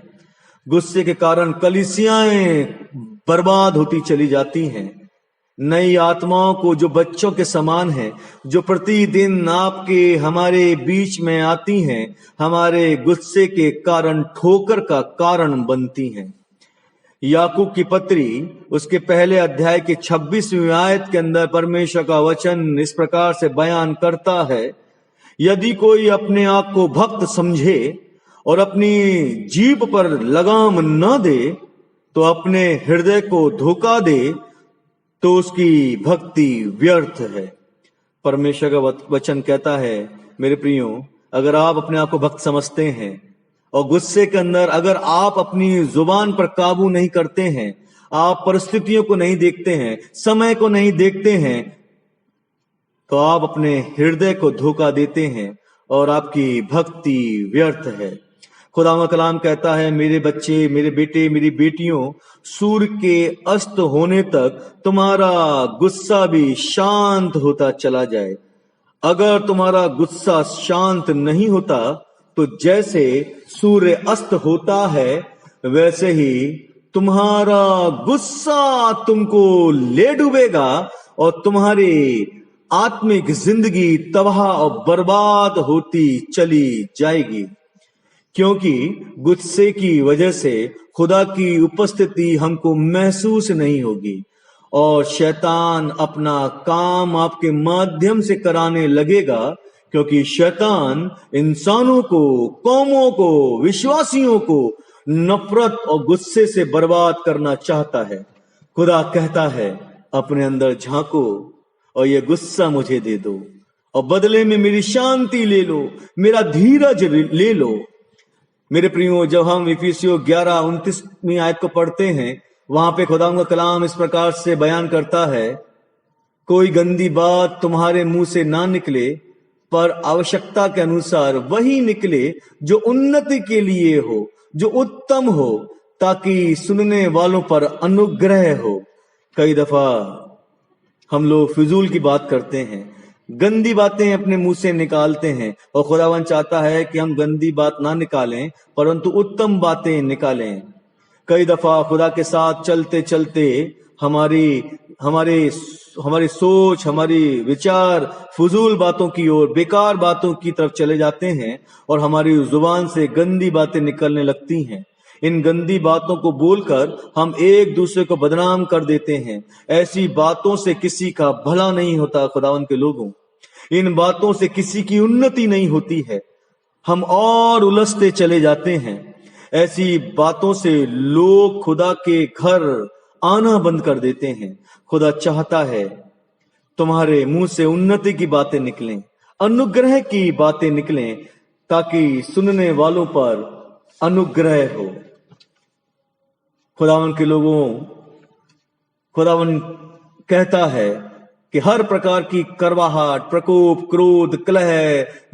गुस्से के कारण कलीसियाएं बर्बाद होती चली जाती हैं। नई आत्माओं को जो बच्चों के समान हैं, जो प्रतिदिन आपके हमारे बीच में आती हैं, हमारे गुस्से के कारण ठोकर का कारण बनती हैं। याकूब की पत्री उसके पहले अध्याय के 26वीं आयत के अंदर परमेश्वर का वचन इस प्रकार से बयान करता है, यदि कोई अपने आप को भक्त समझे और अपनी जीभ पर लगाम न दे, तो अपने हृदय को धोखा दे, तो उसकी भक्ति व्यर्थ है। परमेश्वर का वचन कहता है, मेरे प्रियो, अगर आप अपने आप को भक्त समझते हैं और गुस्से के अंदर अगर आप अपनी जुबान पर काबू नहीं करते हैं, आप परिस्थितियों को नहीं देखते हैं, समय को नहीं देखते हैं, तो आप अपने हृदय को धोखा देते हैं और आपकी भक्ति व्यर्थ है। खुदा का कलाम कहता है, मेरे बच्चे, मेरे बेटे, मेरी बेटियों, सूर्य के अस्त होने तक तुम्हारा गुस्सा भी शांत होता चला जाए। अगर तुम्हारा गुस्सा शांत नहीं होता तो जैसे सूर्य अस्त होता है वैसे ही तुम्हारा गुस्सा तुमको ले डूबेगा और तुम्हारी आत्मिक जिंदगी तबाह और बर्बाद होती चली जाएगी। क्योंकि गुस्से की वजह से खुदा की उपस्थिति हमको महसूस नहीं होगी और शैतान अपना काम आपके माध्यम से कराने लगेगा, क्योंकि शैतान इंसानों को, कौमों को, विश्वासियों को नफरत और गुस्से से बर्बाद करना चाहता है। खुदा कहता है, अपने अंदर झांको और ये गुस्सा मुझे दे दो और बदले में मेरी शांति ले लो, मेरा धीरज ले लो। मेरे प्रियो, जब हम इफिसियों 11:29 आयत को पढ़ते हैं, वहां पे खुदा का कलाम इस प्रकार से बयान करता है, कोई गंदी बात तुम्हारे मुंह से ना निकले, पर आवश्यकता के अनुसार वही निकले जो उन्नति के लिए हो, जो उत्तम हो, ताकि सुनने वालों पर अनुग्रह हो। कई दफा हम लोग फिजूल की बात करते हैं, गंदी बातें अपने मुंह से निकालते हैं, और खुदावन चाहता है कि हम गंदी बात ना निकालें परंतु उत्तम बातें निकालें। कई दफा खुदा के साथ चलते चलते हमारी सोच, हमारी विचार फजूल बातों की ओर, बेकार बातों की तरफ चले जाते हैं और हमारी जुबान से गंदी बातें निकलने लगती हैं। इन गंदी बातों को बोलकर हम एक दूसरे को बदनाम कर देते हैं। ऐसी बातों से किसी का भला नहीं होता खुदावन के लोगों। इन बातों से किसी की उन्नति नहीं होती है, हम और उलझते चले जाते हैं। ऐसी बातों से लोग खुदा के घर आना बंद कर देते हैं। खुदा चाहता है तुम्हारे मुंह से उन्नति की बातें निकलें, अनुग्रह की बातें निकलें, ताकि सुनने वालों पर अनुग्रह हो। खुदावन के लोगों, खुदावन कहता है कि हर प्रकार की करवाहट, प्रकोप, क्रोध, कलह,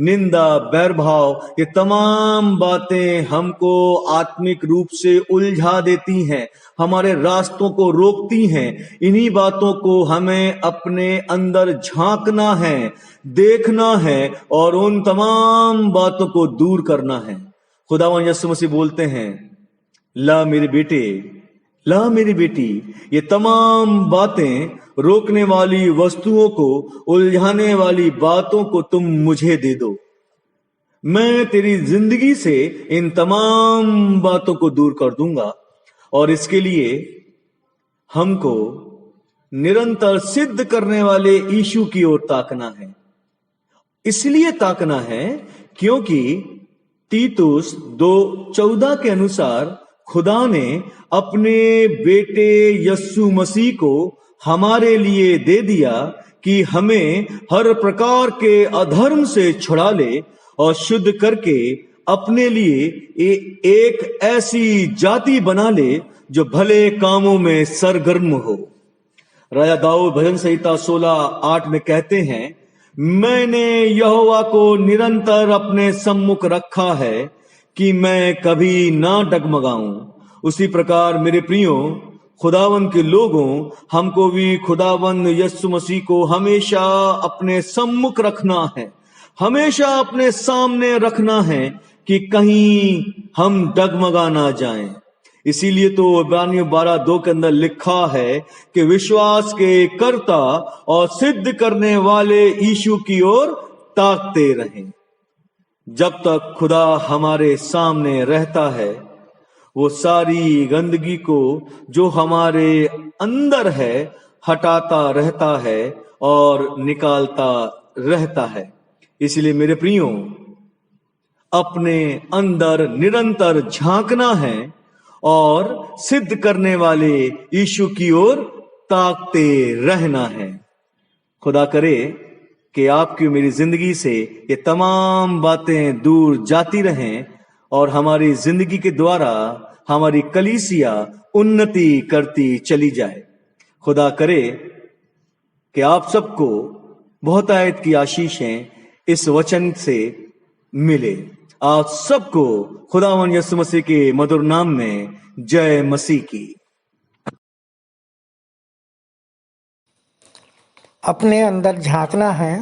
निंदा, बैरभाव, ये तमाम बातें हमको आत्मिक रूप से उलझा देती हैं, हमारे रास्तों को रोकती हैं। इन्हीं बातों को हमें अपने अंदर झांकना है, देखना है और उन तमाम बातों को दूर करना है। खुदावन यीशु मसीह बोलते हैं, ला मेरे बेटे, ला मेरी बेटी, ये तमाम बातें, रोकने वाली वस्तुओं को, उलझाने वाली बातों को तुम मुझे दे दो। मैं तेरी जिंदगी से इन तमाम बातों को दूर कर दूंगा। और इसके लिए हमको निरंतर सिद्ध करने वाले यीशु की ओर ताकना है। इसलिए ताकना है क्योंकि तीतुस 2:14 के अनुसार खुदा ने अपने बेटे यीशु मसीह को हमारे लिए दे दिया कि हमें हर प्रकार के अधर्म से छुड़ा ले और शुद्ध करके अपने लिए एक ऐसी जाति बना ले जो भले कामों में सरगर्म हो। राजा दाऊद भजन संहिता 16:8 में कहते हैं, मैंने यहोवा को निरंतर अपने सम्मुख रखा है कि मैं कभी ना डगमगाऊं। उसी प्रकार मेरे प्रियो, खुदावन के लोगों, हमको भी खुदावन यीशु मसीह को हमेशा अपने सम्मुख रखना है, हमेशा अपने सामने रखना है कि कहीं हम डगमगा ना जाएं। इसीलिए तो इब्रानियों 12:2 के अंदर लिखा है कि विश्वास के कर्ता और सिद्ध करने वाले यीशु की ओर ताकते रहें। जब तक खुदा हमारे सामने रहता है, वो सारी गंदगी को जो हमारे अंदर है हटाता रहता है और निकालता रहता है। इसलिए मेरे प्रियो, अपने अंदर निरंतर झांकना है और सिद्ध करने वाले यीशु की ओर ताकते रहना है। खुदा करे कि आपकी मेरी जिंदगी से ये तमाम बातें दूर जाती रहें और हमारी जिंदगी के द्वारा हमारी कलीसिया उन्नति करती चली जाए। खुदा करे कि आप सबको बहुत आयत की आशीषें इस वचन से मिले। आप सबको खुदावन यीशु मसीह के मधुर नाम में जय मसीह की। अपने अंदर झांकना है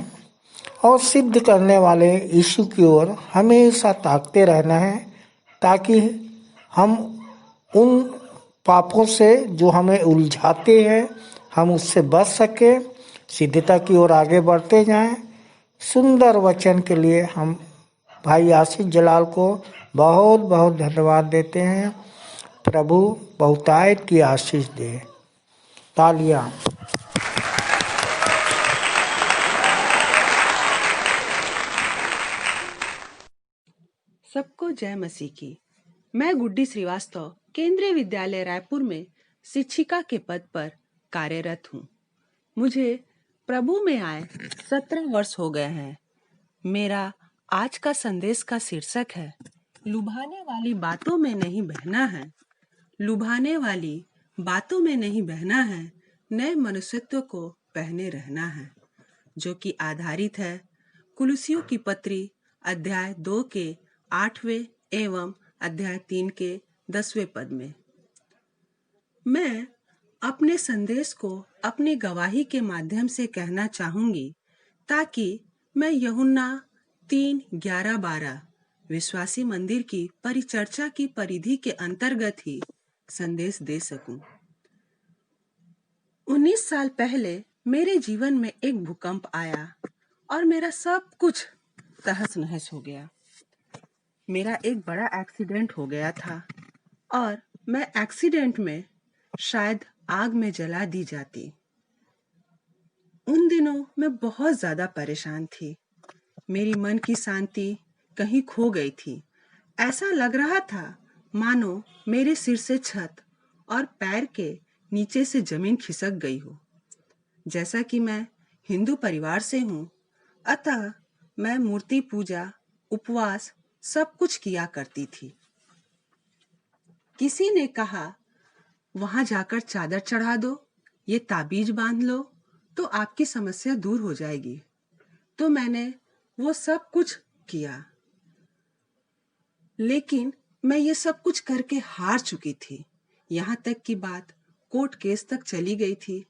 और सिद्ध करने वाले यीशु की ओर हमेशा ताकते रहना है, ताकि हम उन पापों से जो हमें उलझाते हैं हम उससे बच सके, सिद्धता की ओर आगे बढ़ते जाएं। सुंदर वचन के लिए हम भाई आशीष जलाल को बहुत बहुत धन्यवाद देते हैं। प्रभु बहुतायत की आशीष दे। तालियां। सबको जय मसीह की। मैं गुड्डी श्रीवास्तव केंद्रीय विद्यालय रायपुर में शिक्षिका के पद पर कार्यरत हूँ। मुझे प्रभु में आए 17 वर्ष हो गए हैं। मेरा आज का संदेश का शीर्षक है, लुभाने वाली बातों में नहीं बहना है। लुभाने वाली बातों में नहीं बहना है, नए मनुष्यत्व को पहने रहना है, जो कि आधारित है कुलुसियों की पत्री अध्याय 2 के 8वें एवं अध्याय 3 के 10वें पद में। मैं अपने संदेश को अपनी गवाही के माध्यम से कहना चाहूंगी, ताकि मैं यूहन्ना 3:11-12 विश्वासी मंदिर की परिचर्चा की परिधि के अंतर्गत ही संदेश दे सकूं। 19 साल पहले मेरे जीवन में एक भूकंप आया और मेरा सब कुछ तहस नहस हो गया। मेरा एक बड़ा एक्सीडेंट हो गया था और मैं एक्सीडेंट में शायद आग में जला दी जाती। उन दिनों मैं बहुत ज्यादा परेशान थी। मेरी मन की शांति कहीं खो गई थी। ऐसा लग रहा था मानो मेरे सिर से छत और पैर के नीचे से जमीन खिसक गई हो। जैसा कि मैं हिंदू परिवार से हूँ, अतः मैं मूर्ति पूजा, उपवास सब कुछ किया करती थी। किसी ने कहा, वहां जाकर चादर चढ़ा दो, ये ताबीज बांध लो तो आपकी समस्या दूर हो जाएगी। तो मैंने वो सब कुछ किया, लेकिन मैं ये सब कुछ करके हार चुकी थी। यहाँ तक की बात कोर्ट केस तक चली गई थी।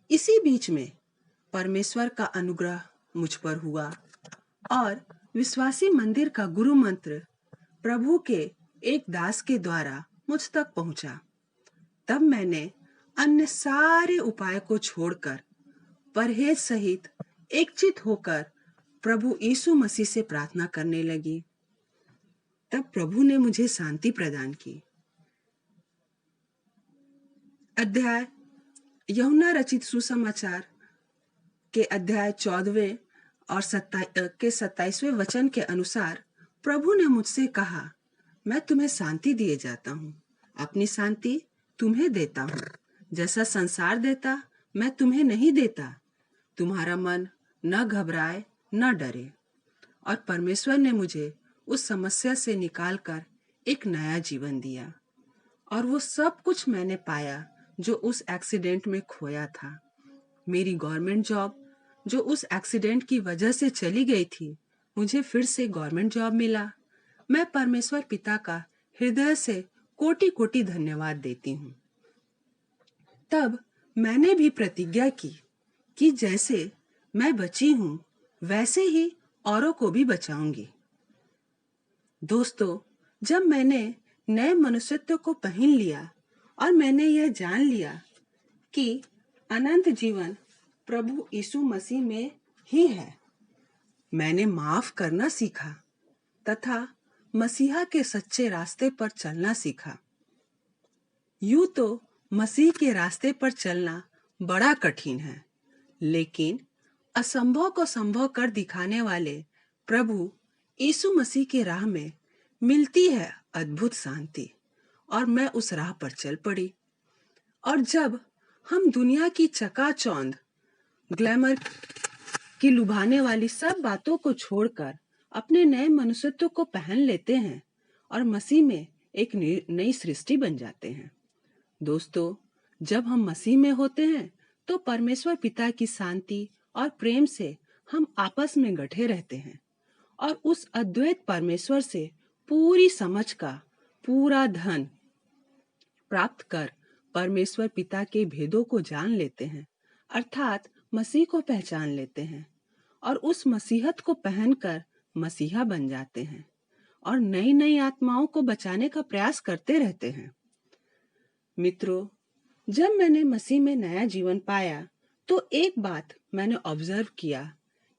इसी बीच में परमेश्वर का अनुग्रह मुझ पर हुआ और विश्वासी मंदिर का गुरु मंत्र प्रभु के एक दास के द्वारा मुझ तक पहुंचा। तब मैंने अन्य सारे उपाय को छोड़कर परहेज सहित एकचित होकर प्रभु यीशु मसीह से प्रार्थना करने लगी। तब प्रभु ने मुझे शांति प्रदान की। अध्याय यूहन्ना रचित सुसमाचार के अध्याय 14वें और 27वें वचन के अनुसार प्रभु ने मुझसे कहा, मैं तुम्हें शांति दिए जाता हूँ, अपनी शांति तुम्हें देता हूँ। जैसा संसार देता मैं तुम्हें नहीं देता। तुम्हारा मन न घबराए न डरे। और परमेश्वर ने मुझे उस समस्या से निकालकर एक नया जीवन दिया और वो सब कुछ मैंने पाया जो उस एक्सीडेंट में खोया था। मेरी गवर्नमेंट जॉब जो उस एक्सीडेंट की वजह से चली गई थी, मुझे फिर से गवर्नमेंट जॉब मिला। मैं परमेश्वर पिता का हृदय से कोटि कोटि धन्यवाद देती हूँ। तब मैंने भी प्रतिज्ञा की कि जैसे मैं बची हूँ वैसे ही औरों को भी बचाऊंगी। दोस्तों, जब मैंने नए मनुष्यत्व को पहन लिया और मैंने यह जान लिया कि अनंत जीवन प्रभु यीशु मसीह में ही है, मैंने माफ करना सीखा तथा मसीहा के सच्चे रास्ते पर चलना सीखा। यूं तो मसीह के रास्ते पर चलना बड़ा कठिन है, लेकिन असंभव को संभव कर दिखाने वाले प्रभु यीशु मसीह के राह में मिलती है अद्भुत शांति। और मैं उस राह पर चल पड़ी। और जब हम दुनिया की चकाचौंध ग्लैमर की लुभाने वाली सब बातों को छोड़कर अपने नए मनुष्यत्व को पहन लेते हैं और मसीह में एक नई सृष्टि बन जाते हैं। दोस्तों, जब हम मसीह में होते हैं तो परमेश्वर पिता की शांति और प्रेम से हम आपस में गठे रहते हैं और उस अद्वैत परमेश्वर से पूरी समझ का पूरा धन प्राप्त कर परमेश्वर पिता के भेदों को जान लेते हैं, अर्थात मसीह को पहचान लेते हैं और उस मसीहत को पहनकर मसीहा बन जाते हैं और नई नई आत्माओं को बचाने का प्रयास करते रहते हैं। मित्रों, जब मैंने मसीह में नया जीवन पाया तो एक बात मैंने ऑब्जर्व किया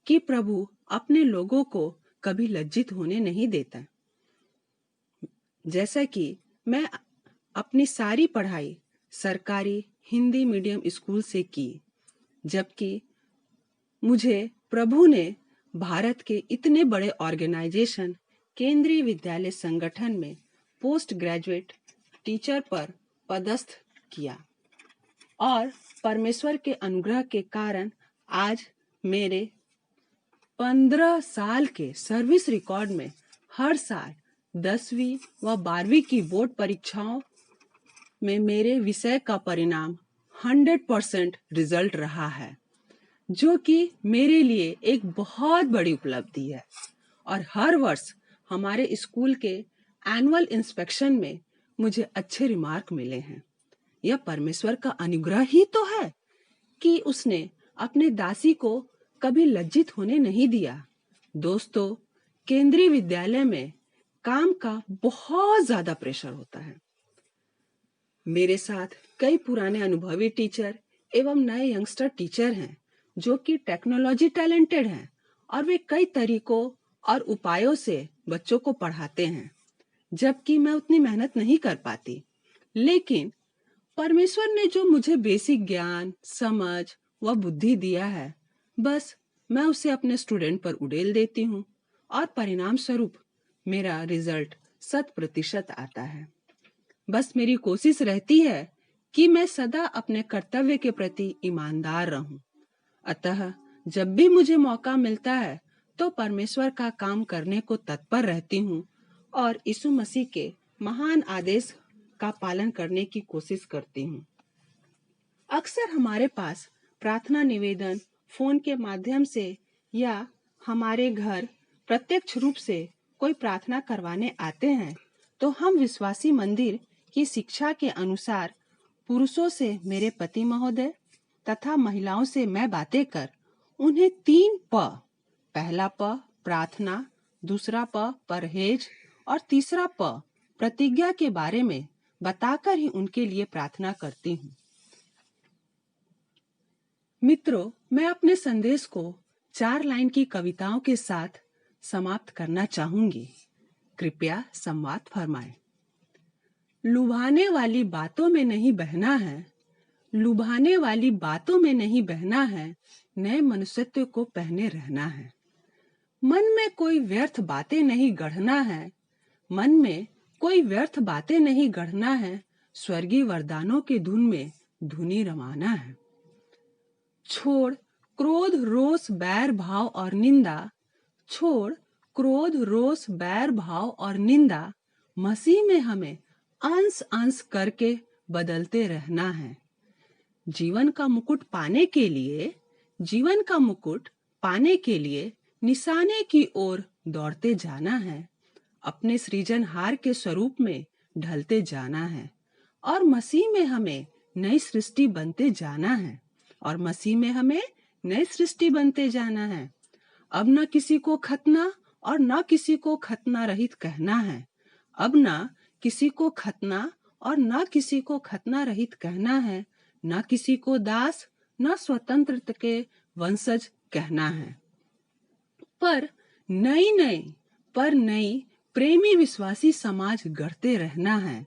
कि प्रभु अपने लोगों को कभी लज्जित होने नहीं देता। जैसा कि मैं अपनी सारी पढ़ाई सरकारी हिंदी मीडियम स्कूल से की, जबकि मुझे प्रभु ने भारत के इतने बड़े ऑर्गेनाइजेशन केंद्रीय विद्यालय संगठन में पोस्ट ग्रेजुएट टीचर पर पदस्थ किया और परमेश्वर के अनुग्रह के कारण आज मेरे 15 साल के सर्विस रिकॉर्ड में हर साल 10वीं व 12वीं की बोर्ड परीक्षाओं में मेरे विषय का परिणाम 100% रिजल्ट रहा है, जो कि मेरे लिए एक बहुत बड़ी उपलब्धि है। और हर वर्ष हमारे स्कूल के एनुअल इंस्पेक्शन में मुझे अच्छे रिमार्क मिले हैं। यह परमेश्वर का अनुग्रह ही तो है कि उसने अपने दासी को कभी लज्जित होने नहीं दिया। दोस्तों, केंद्रीय विद्यालय में काम का बहुत ज्यादा प्रेशर होता है। मेरे साथ कई पुराने अनुभवी टीचर एवं नए यंगस्टर टीचर हैं जो कि टेक्नोलॉजी टैलेंटेड हैं और वे कई तरीकों और उपायों से बच्चों को पढ़ाते हैं, जबकि मैं उतनी मेहनत नहीं कर पाती। लेकिन परमेश्वर ने जो मुझे बेसिक ज्ञान, समझ व बुद्धि दिया है, बस मैं उसे अपने स्टूडेंट पर उड़ेल देती हूँ और परिणाम स्वरूप मेरा रिजल्ट 100% आता है। बस मेरी कोशिश रहती है कि मैं सदा अपने कर्तव्य के प्रति ईमानदार रहूं। अतः जब भी मुझे मौका मिलता है तो परमेश्वर का काम करने को तत्पर रहती हूँ और यीशु मसीह के महान आदेश का पालन करने की कोशिश करती हूँ। अक्सर हमारे पास प्रार्थना निवेदन फोन के माध्यम से या हमारे घर प्रत्यक्ष रूप से कोई प्रार्थना करवाने आते हैं, तो हम विश्वासी मंदिर की शिक्षा के अनुसार पुरुषों से मेरे पति महोदय तथा महिलाओं से मैं बातें कर उन्हें 3 प, पहला प प्रार्थना, दूसरा प परहेज और तीसरा प प्रतिज्ञा के बारे में बताकर ही उनके लिए प्रार्थना करती हूँ। मित्रों, मैं अपने संदेश को 4 लाइन की कविताओं के साथ समाप्त करना चाहूंगी। कृपया संवाद फरमाएं। लुभाने वाली बातों में नहीं बहना है, लुभाने वाली बातों में नहीं बहना है, नए मनुष्यत्व को पहने रहना है। मन में कोई व्यर्थ बातें नहीं गढ़ना है, मन में कोई व्यर्थ बातें नहीं गढ़ना है, स्वर्गीय वरदानों के धुन में धुनी रमाना है। छोड़ क्रोध, रोष, बैर भाव और निंदा, छोड़ क्रोध, रोष, बैर भाव और निंदा, मसीह में हमें अंश अंश करके बदलते रहना है। जीवन का मुकुट पाने के लिए, जीवन का मुकुट पाने के लिए निशाने की ओर दौड़ते जाना है, अपने सृजनहार के स्वरूप में ढलते जाना है और मसीह में हमें नई सृष्टि बनते जाना है और मसीह में हमें नई सृष्टि बनते जाना है। अब न किसी को खतना और न किसी को खतना रहित कहना है, अब न किसी को खतना और न किसी को खतना रहित कहना है, न किसी को दास न स्वतंत्र के वंशज कहना है, पर नई प्रेमी विश्वासी समाज गढ़ते रहना है।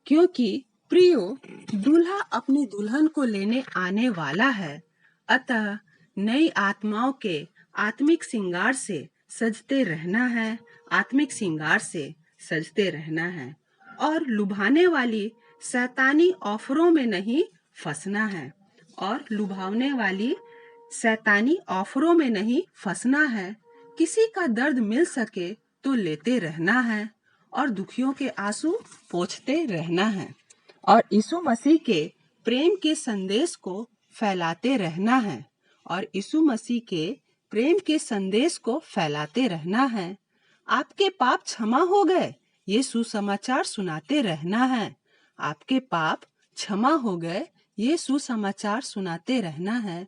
क्योंकि प्रियो, दूल्हा अपनी दुल्हन को लेने आने वाला है, अतः नई आत्माओं के आत्मिक श्रृंगार से सजते रहना है, आत्मिक श्रृंगार से सजते रहना है और लुभाने वाली शैतानी ऑफरों में नहीं फंसना है, और लुभावने वाली शैतानी ऑफरों में नहीं फंसना है। किसी का दर्द मिल सके तो लेते रहना है और दुखियों के आंसू पोंछते रहना है और यीशु मसीह के प्रेम के संदेश को फैलाते रहना है और यीशु मसीह के प्रेम के संदेश को फैलाते रहना है। आपके पाप क्षमा हो गए, ये सुसमाचार सुनाते रहना है। आपके पाप क्षमा हो गए, ये सुसमाचार सुनाते रहना है।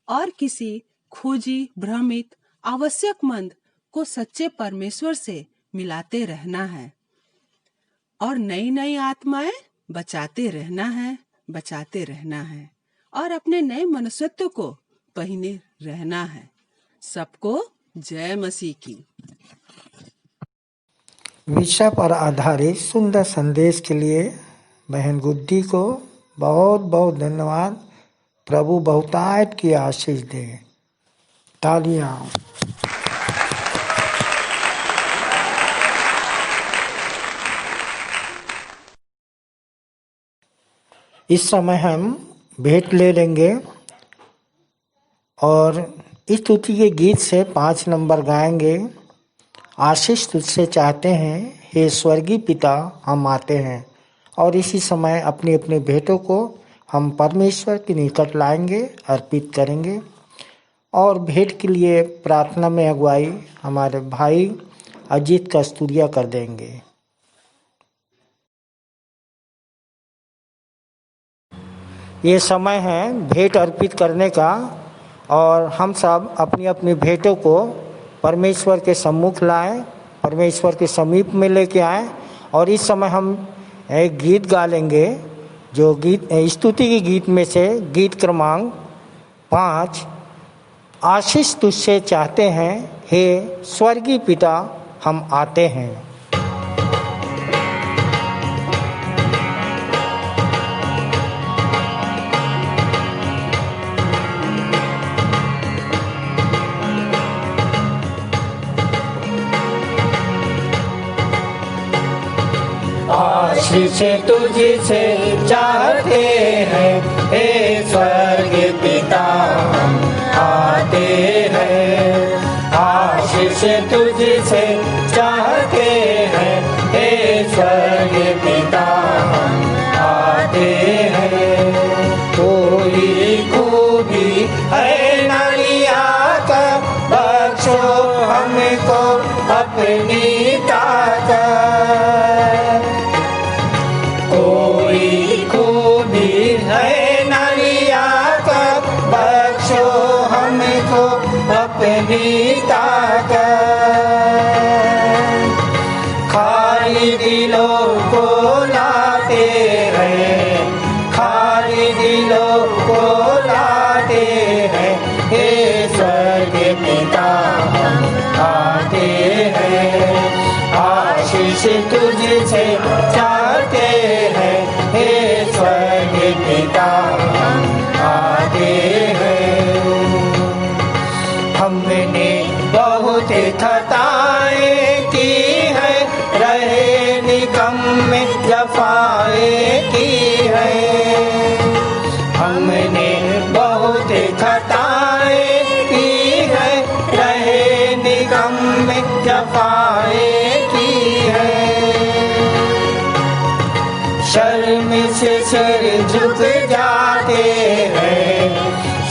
और किसी खोजी, भ्रमित, आवश्यकमंद को सच्चे परमेश्वर से मिलाते रहना है। और नई नई आत्माएं बचाते रहना है और अपने नए मनुष्यत्व को पहने रहना है। सबको जय मसीह की। विषय पर आधारित सुंदर संदेश के लिए बहन गुड्डी को बहुत बहुत धन्यवाद। प्रभु बहुतायत की आशीष दे। तालियां। इस समय हम भेंट ले लेंगे और इस स्तुति के गीत से 5 नंबर गाएंगे। आशीष तुझसे चाहते हैं, हे स्वर्गीय पिता हम आते हैं। और इसी समय अपनी अपनी भेंटों को हम परमेश्वर के निकट लाएंगे, अर्पित करेंगे। और भेंट के लिए प्रार्थना में अगुवाई हमारे भाई अजीत कस्तूरिया कर देंगे। ये समय है भेंट अर्पित करने का और हम सब अपनी अपनी भेंटों को परमेश्वर के सम्मुख लाएं, परमेश्वर के समीप में लेके आएं। और इस समय हम एक गीत गा लेंगे, जो गीत स्तुति के गीत में से गीत क्रमांक 5, आशीष तुझसे चाहते हैं, हे स्वर्गीय पिता हम आते हैं। आशीष तुझसे चाहते हैं, हे स्वर्गीय पिता हम आते हैं। आशीष तुझसे चाहते हैं, हे स्वर्गीय पिता हम आते हैं। कोई खूबी है नालिया का, बख्शो हमको अपनी ताकत। कोई खूबी है नालिया का, बख्शो हमको अपनी ताकत। खाली दिलों को लाते हैं, खाली दिलों को लाते हैं, हे स्वर्गीय पिता हम आते हैं। आशीष तुझसे चाहते हैं, हे स्वर्गीय पिता हम आते हैं। हमने बहुत खताएं की है, रहे निकम्मे जफाएं की है। हमने बहुत खताएं की है, रहे निकम्मे जफाएं की है। शर्म से सिर झुक जाते हैं,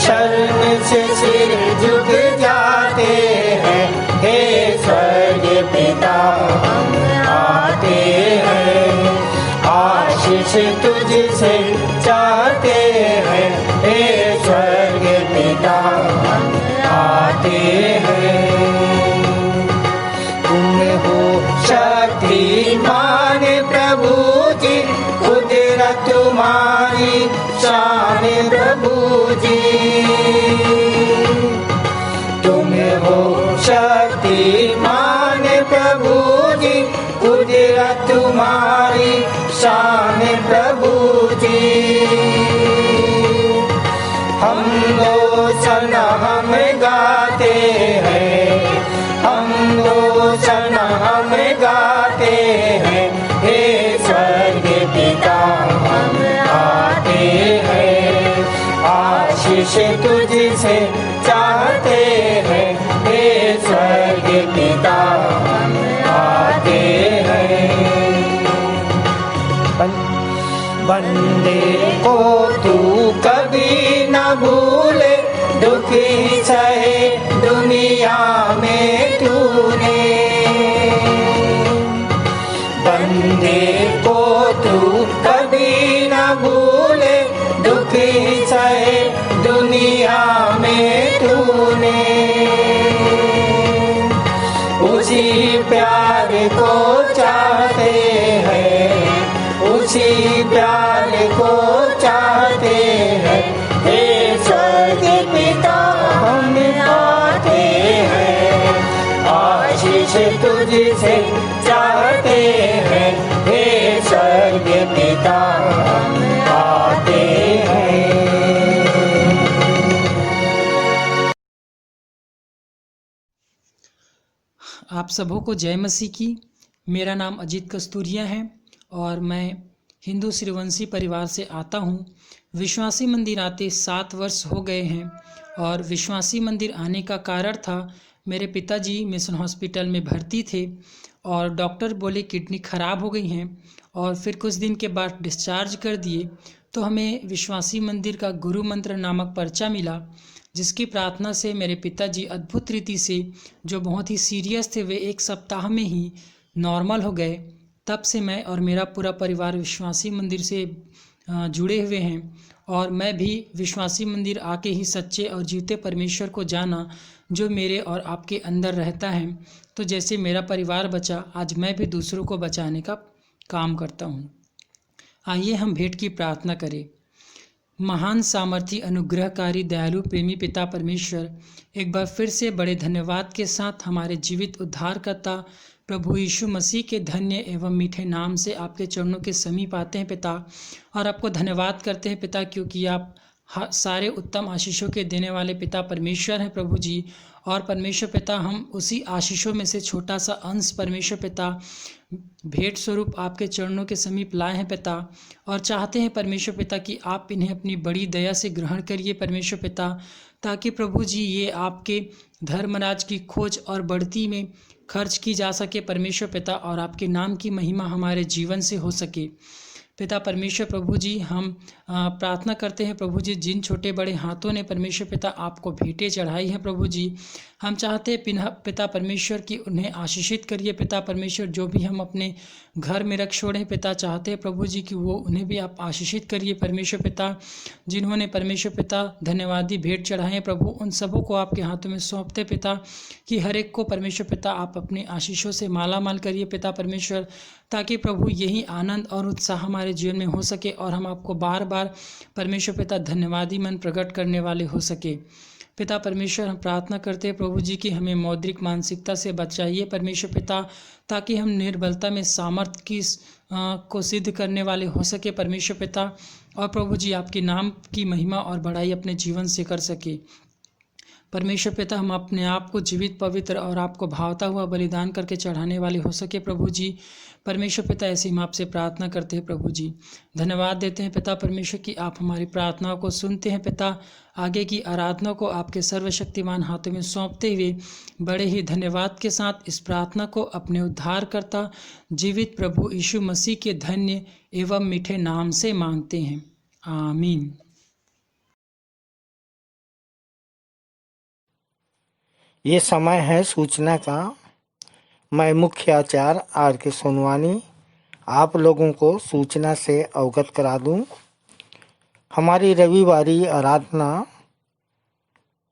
शर्म से सिर झुक जाते हैं, हे स्वर्गीय पिता हम आते हैं। आशीष तुझसे चाहते हैं, हे स्वर्गीय पिता हम आते हैं। तुम हो शक्तिमान प्रभु जी, कुदरत तुम्हारी शान प्रभु जी। तुम हो शक्तिमान प्रभु जी, कुदरत तुम्हारी शान प्रभु जी। हम रोशन हम गाते हैं, हम रोशन हम गाते हैं, हे स्वर्गीय पिता हम आते हैं। आशीष तुझसे चाहते हैं, हे स्वर्गीय पिता हम आते हैं। बंदे को तू कभी न भूले, दुखी सहे दुनिया उसी प्यार को चाहते हैं, उसी प्यार को चाहते हैं। हे स्वर्ग पिता हम आते हैं, आशीष तुझसे चाहते हैं। हे स्वर्ग पिता हम आते हैं। आप सबों को जय मसीह की। मेरा नाम अजीत कस्तूरिया है और मैं हिंदू श्रीवंशी परिवार से आता हूँ। विश्वासी मंदिर आते 7 वर्ष हो गए हैं और विश्वासी मंदिर आने का कारण था, मेरे पिताजी मिशन हॉस्पिटल में भर्ती थे और डॉक्टर बोले किडनी ख़राब हो गई हैं और फिर कुछ दिन के बाद डिस्चार्ज कर दिए। तो हमें विश्वासी मंदिर का गुरु मंत्र नामक पर्चा मिला, जिसकी प्रार्थना से मेरे पिताजी अद्भुत रीति से, जो बहुत ही सीरियस थे, वे 1 सप्ताह में ही नॉर्मल हो गए। तब से मैं और मेरा पूरा परिवार विश्वासी मंदिर से जुड़े हुए हैं और मैं भी विश्वासी मंदिर आके ही सच्चे और जीवते परमेश्वर को जाना, जो मेरे और आपके अंदर रहता है। तो जैसे मेरा परिवार बचा, आज मैं भी दूसरों को बचाने का काम करता हूँ। आइए हम भेंट की प्रार्थना करें। महान सामर्थी अनुग्रहकारी दयालु प्रेमी पिता परमेश्वर, एक बार फिर से बड़े धन्यवाद के साथ हमारे जीवित उद्धारकर्ता प्रभु यीशु मसीह के धन्य एवं मीठे नाम से आपके चरणों के समीप आते हैं पिता, और आपको धन्यवाद करते हैं पिता, क्योंकि आप सारे उत्तम आशीषों के देने वाले पिता परमेश्वर हैं प्रभु जी। और परमेश्वर पिता, हम उसी आशीषों में से छोटा सा अंश परमेश्वर पिता भेंट स्वरूप आपके चरणों के समीप लाए हैं पिता, और चाहते हैं परमेश्वर पिता कि आप इन्हें अपनी बड़ी दया से ग्रहण करिए परमेश्वर पिता, ताकि प्रभु जी ये आपके धर्मराज की खोज और बढ़ती में खर्च की जा सके परमेश्वर पिता, और आपके नाम की महिमा हमारे जीवन से हो सके पिता परमेश्वर। प्रभु जी, हम प्रार्थना करते हैं प्रभु जी, जिन छोटे बड़े हाथों ने परमेश्वर पिता आपको भेंटें चढ़ाई हैं प्रभु जी, हम चाहते हैं पिता परमेश्वर कि उन्हें आशीषित करिए पिता परमेश्वर। जो भी हम अपने घर में रख छोड़े पिता, चाहते हैं प्रभु जी कि वो उन्हें भी आप आशीषित करिए परमेश्वर पिता। जिन्होंने परमेश्वर पिता धन्यवादी भेंट चढ़ाए हैं प्रभु, उन सबों को आपके हाथों में सौंपते पिता, कि हर एक को परमेश्वर पिता आप अपने आशीषों से माला माल करिए पिता परमेश्वर, ताकि प्रभु यही आनंद और उत्साह हमारे जीवन में हो सके और हम आपको बार बार परमेश्वर पिता धन्यवादी मन प्रकट करने वाले हो सके पिता परमेश्वर। हम प्रार्थना करते हैं प्रभु जी कि हमें मौद्रिक मानसिकता से बचाइए परमेश्वर पिता, ताकि हम निर्बलता में सामर्थ्य की को सिद्ध करने वाले हो सके परमेश्वर पिता, और प्रभु जी आपके नाम की महिमा और बड़ाई अपने जीवन से कर सके परमेश्वर पिता। हम अपने आप को जीवित, पवित्र और आपको भावता हुआ बलिदान करके चढ़ाने वाले हो सके प्रभु जी परमेश्वर पिता। ऐसे हम आपसे प्रार्थना करते हैं प्रभु जी। धन्यवाद देते हैं पिता परमेश्वर कि आप हमारी प्रार्थनाओं को सुनते हैं पिता। आगे की आराधना को आपके सर्वशक्तिमान हाथों में सौंपते हुए बड़े ही धन्यवाद के साथ इस प्रार्थना को अपने उद्धारकर्ता जीवित प्रभु यीशु मसीह के धन्य एवं मीठे नाम से मांगते हैं, आमीन। ये समय है सूचना का। मैं मुख्य आचार्य R.K. सोनवानी आप लोगों को सूचना से अवगत करा दूं। हमारी रविवारी आराधना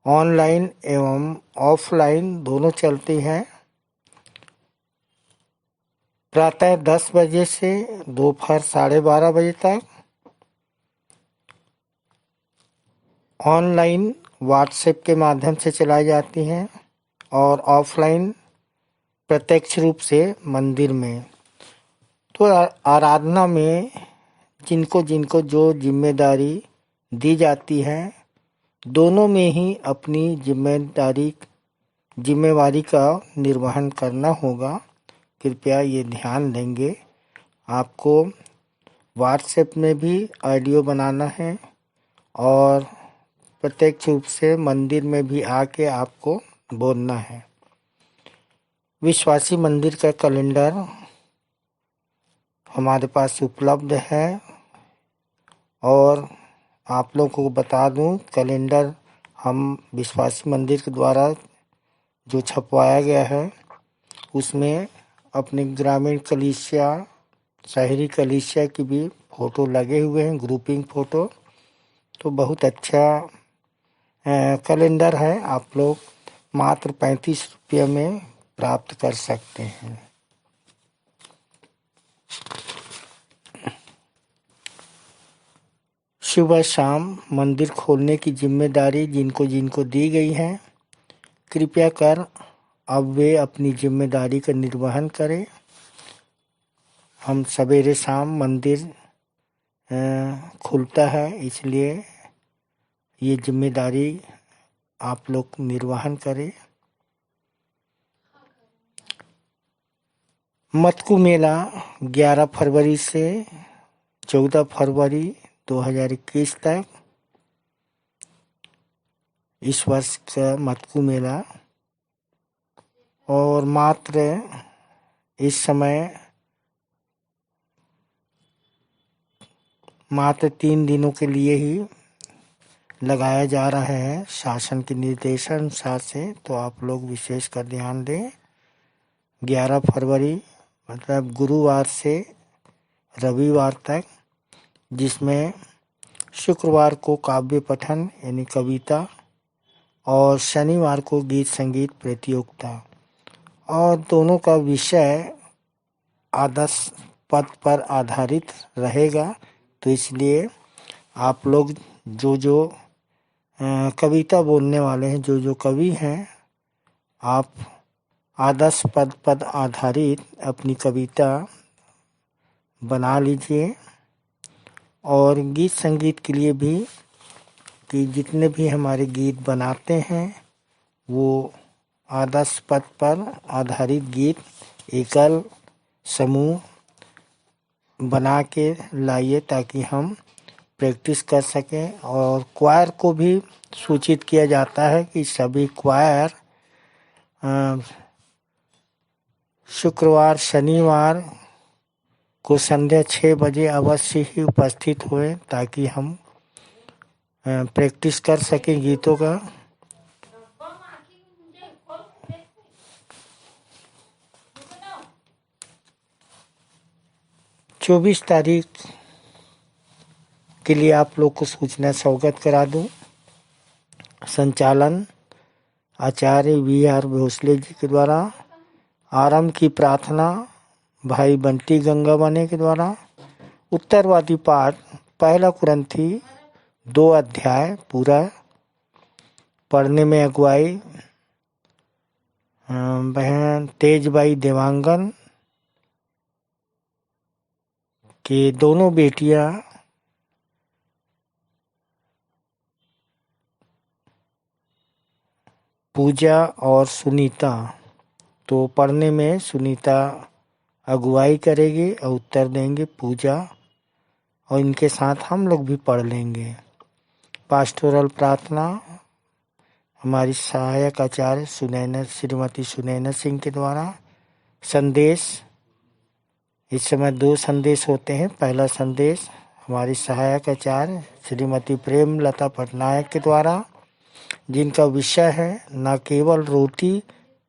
ऑनलाइन एवं ऑफलाइन दोनों चलती है। प्रातः 10 बजे से दोपहर 12:30 बजे तक। ऑनलाइन व्हाट्सएप के माध्यम से चलाई जाती हैं और ऑफलाइन प्रत्यक्ष रूप से मंदिर में। तो आराधना में जिनको जिनको जो जिम्मेदारी दी जाती है, दोनों में ही अपनी जिम्मेवारी का निर्वहन करना होगा। कृपया ये ध्यान देंगे। आपको व्हाट्सएप में भी ऑडियो बनाना है और प्रत्यक्ष रूप से मंदिर में भी आके आपको बोलना है। विश्वासी मंदिर का कैलेंडर हमारे पास उपलब्ध है और आप लोगों को बता दूं, कैलेंडर हम विश्वासी मंदिर के द्वारा जो छपवाया गया है, उसमें अपने ग्रामीण कलीसिया, शहरी कलीसिया की भी फ़ोटो लगे हुए हैं, ग्रुपिंग फ़ोटो। तो बहुत अच्छा कैलेंडर है। आप लोग मात्र 35 रुपये में प्राप्त कर सकते हैं। सुबह शाम मंदिर खोलने की जिम्मेदारी जिनको जिनको दी गई है, कृपया कर अब वे अपनी जिम्मेदारी का निर्वहन करें। हम सवेरे शाम मंदिर खुलता है, इसलिए ये जिम्मेदारी आप लोग निर्वहन करें। मटकू मेला 11 फरवरी से 14 फरवरी 2021 तक इस वर्ष का मटकू मेला, और मात्र इस समय मात्र 3 दिनों के लिए ही लगाया जा रहा है शासन के निर्देशानुसार से, तो आप लोग विशेष कर ध्यान दें। 11 फरवरी मतलब गुरुवार से रविवार तक, जिसमें शुक्रवार को काव्य पठन यानी कविता और शनिवार को गीत संगीत प्रतियोगिता, और दोनों का विषय आदर्श पद पर आधारित रहेगा। तो इसलिए आप लोग जो कविता बोलने वाले हैं, जो कवि हैं, आप आदर्श पद पर आधारित अपनी कविता बना लीजिए। और गीत संगीत के लिए भी कि जितने भी हमारे गीत बनाते हैं वो आदर्श पद पर आधारित गीत एकल समूह बना के लाइए, ताकि हम प्रैक्टिस कर सकें। और क्वायर को भी सूचित किया जाता है कि सभी क्वायर शुक्रवार शनिवार को संध्या 6 बजे अवश्य ही उपस्थित हुए, ताकि हम प्रैक्टिस कर सकें गीतों का। चौबीस तारीख के लिए आप लोग को सूचना स्वगत करा दूं। संचालन आचार्य VR भोसले जी के द्वारा, आरंभ की प्रार्थना भाई बंटी गंगावाने के द्वारा, उत्तरवादी पाठ 1 कुरिन्थी 2 अध्याय पूरा पढ़ने में अगुवाई बहन तेजबाई देवांगन के दोनों बेटियां पूजा और सुनीता। तो पढ़ने में सुनीता अगुवाई करेगी और उत्तर देंगे पूजा, और इनके साथ हम लोग भी पढ़ लेंगे। पास्टोरल प्रार्थना हमारी सहायक आचार्य श्रीमती सुनैना सिंह के द्वारा। संदेश इस समय 2 संदेश होते हैं। पहला संदेश हमारी सहायक आचार्य श्रीमती प्रेमलता पटनायक के द्वारा, जिनका विषय है न केवल रोटी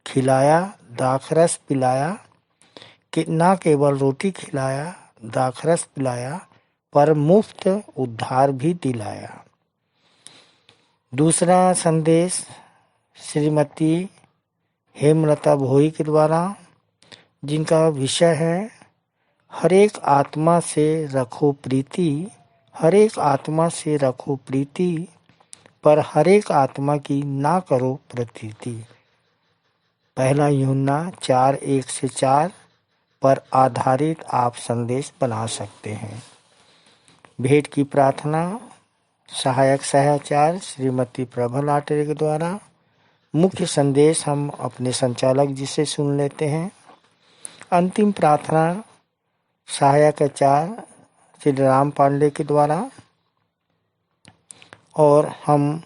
खिलाया दाखरस पिलाया, कि न केवल रोटी खिलाया दाखरस पिलाया, पर मुफ्त उद्धार भी दिलाया। दूसरा संदेश श्रीमती हेमलता भोई के द्वारा, जिनका विषय है हर एक आत्मा से रखो प्रीति, हर एक आत्मा से रखो प्रीति, पर हर एक आत्मा की ना करो प्रतीति। पहला यूहन्ना 4:1-4 पर आधारित आप संदेश बना सकते हैं। भेंट की प्रार्थना सहायक सहाचार्य श्रीमती प्रभा लाटरे के द्वारा। मुख्य संदेश हम अपने संचालक जी से सुन लेते हैं। अंतिम प्रार्थना सहायक आचार्य श्री राम पांडे के द्वारा, और हम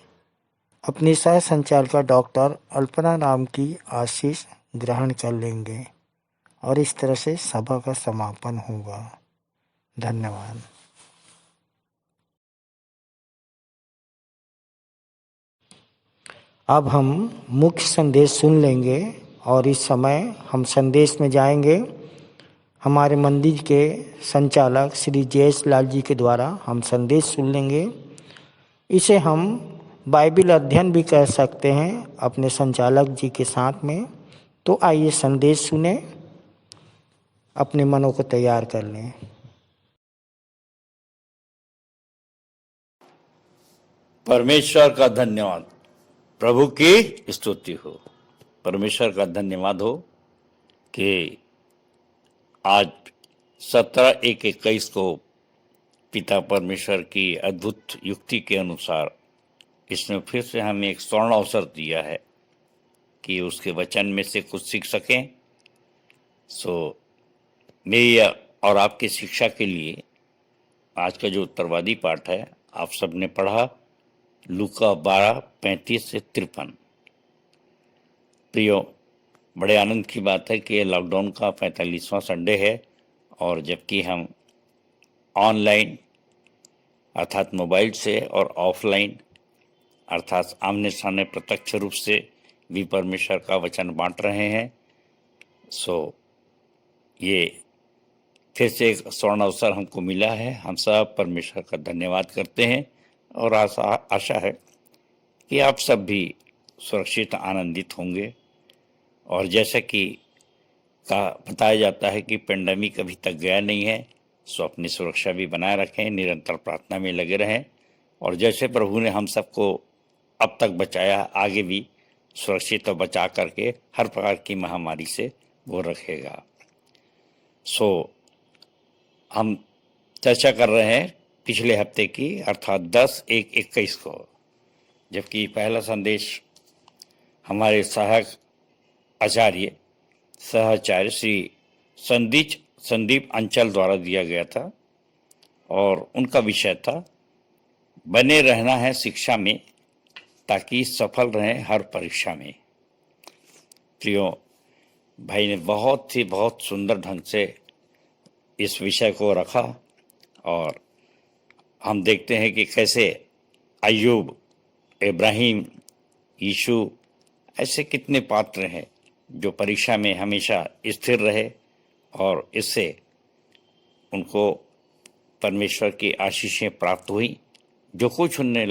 अपनी सह संचालिका डॉक्टर अल्पना राम की आशीष ग्रहण कर लेंगे, और इस तरह से सभा का समापन होगा। धन्यवाद। अब हम मुख्य संदेश सुन लेंगे, और इस समय हम संदेश में जाएंगे। हमारे मंदिर के संचालक श्री जयेश लाल जी के द्वारा हम संदेश सुन लेंगे। इसे हम बाइबिल अध्ययन भी कह सकते हैं अपने संचालक जी के साथ में, तो आइए संदेश सुने, अपने मनों को तैयार कर लें। परमेश्वर का धन्यवाद, प्रभु की स्तुति हो। परमेश्वर का धन्यवाद हो कि आज 17/1/21 को पिता परमेश्वर की अद्भुत युक्ति के अनुसार इसने फिर से हमें एक स्वर्ण अवसर दिया है कि उसके वचन में से कुछ सीख सकें। मेरी और आपकी शिक्षा के लिए आज का जो उत्तरवादी पाठ है आप सबने पढ़ा, लूका 12:35 से 53। प्रियो, बड़े आनंद की बात है कि ये लॉकडाउन का 45वां संडे है और जबकि हम ऑनलाइन अर्थात मोबाइल से और ऑफलाइन अर्थात आमने सामने प्रत्यक्ष रूप से भी परमेश्वर का वचन बांट रहे हैं। ये फिर से एक स्वर्ण अवसर हमको मिला है। हम सब परमेश्वर का धन्यवाद करते हैं और आशा है कि आप सब भी सुरक्षित आनंदित होंगे। और जैसा कि बताया जाता है कि पेंडेमिक अभी तक गया नहीं है, अपनी सुरक्षा भी बनाए रखें, निरंतर प्रार्थना में लगे रहें और जैसे प्रभु ने हम सबको अब तक बचाया, आगे भी सुरक्षित और बचा करके हर प्रकार की महामारी से वो रखेगा। हम चर्चा कर रहे हैं पिछले हफ्ते की अर्थात 10/1/21 को, जबकि पहला संदेश हमारे सहायक आचार्य सहआचार्य श्री संदीप अंचल द्वारा दिया गया था और उनका विषय था बने रहना है शिक्षा में ताकि सफल रहें हर परीक्षा में। प्रियो, भाई ने बहुत सुंदर ढंग से इस विषय को रखा और हम देखते हैं कि कैसे अय्यूब, इब्राहिम, यीशु ऐसे कितने पात्र हैं जो परीक्षा में हमेशा स्थिर रहे और इससे उनको परमेश्वर की आशीषें प्राप्त हुई। जो कुछ उनने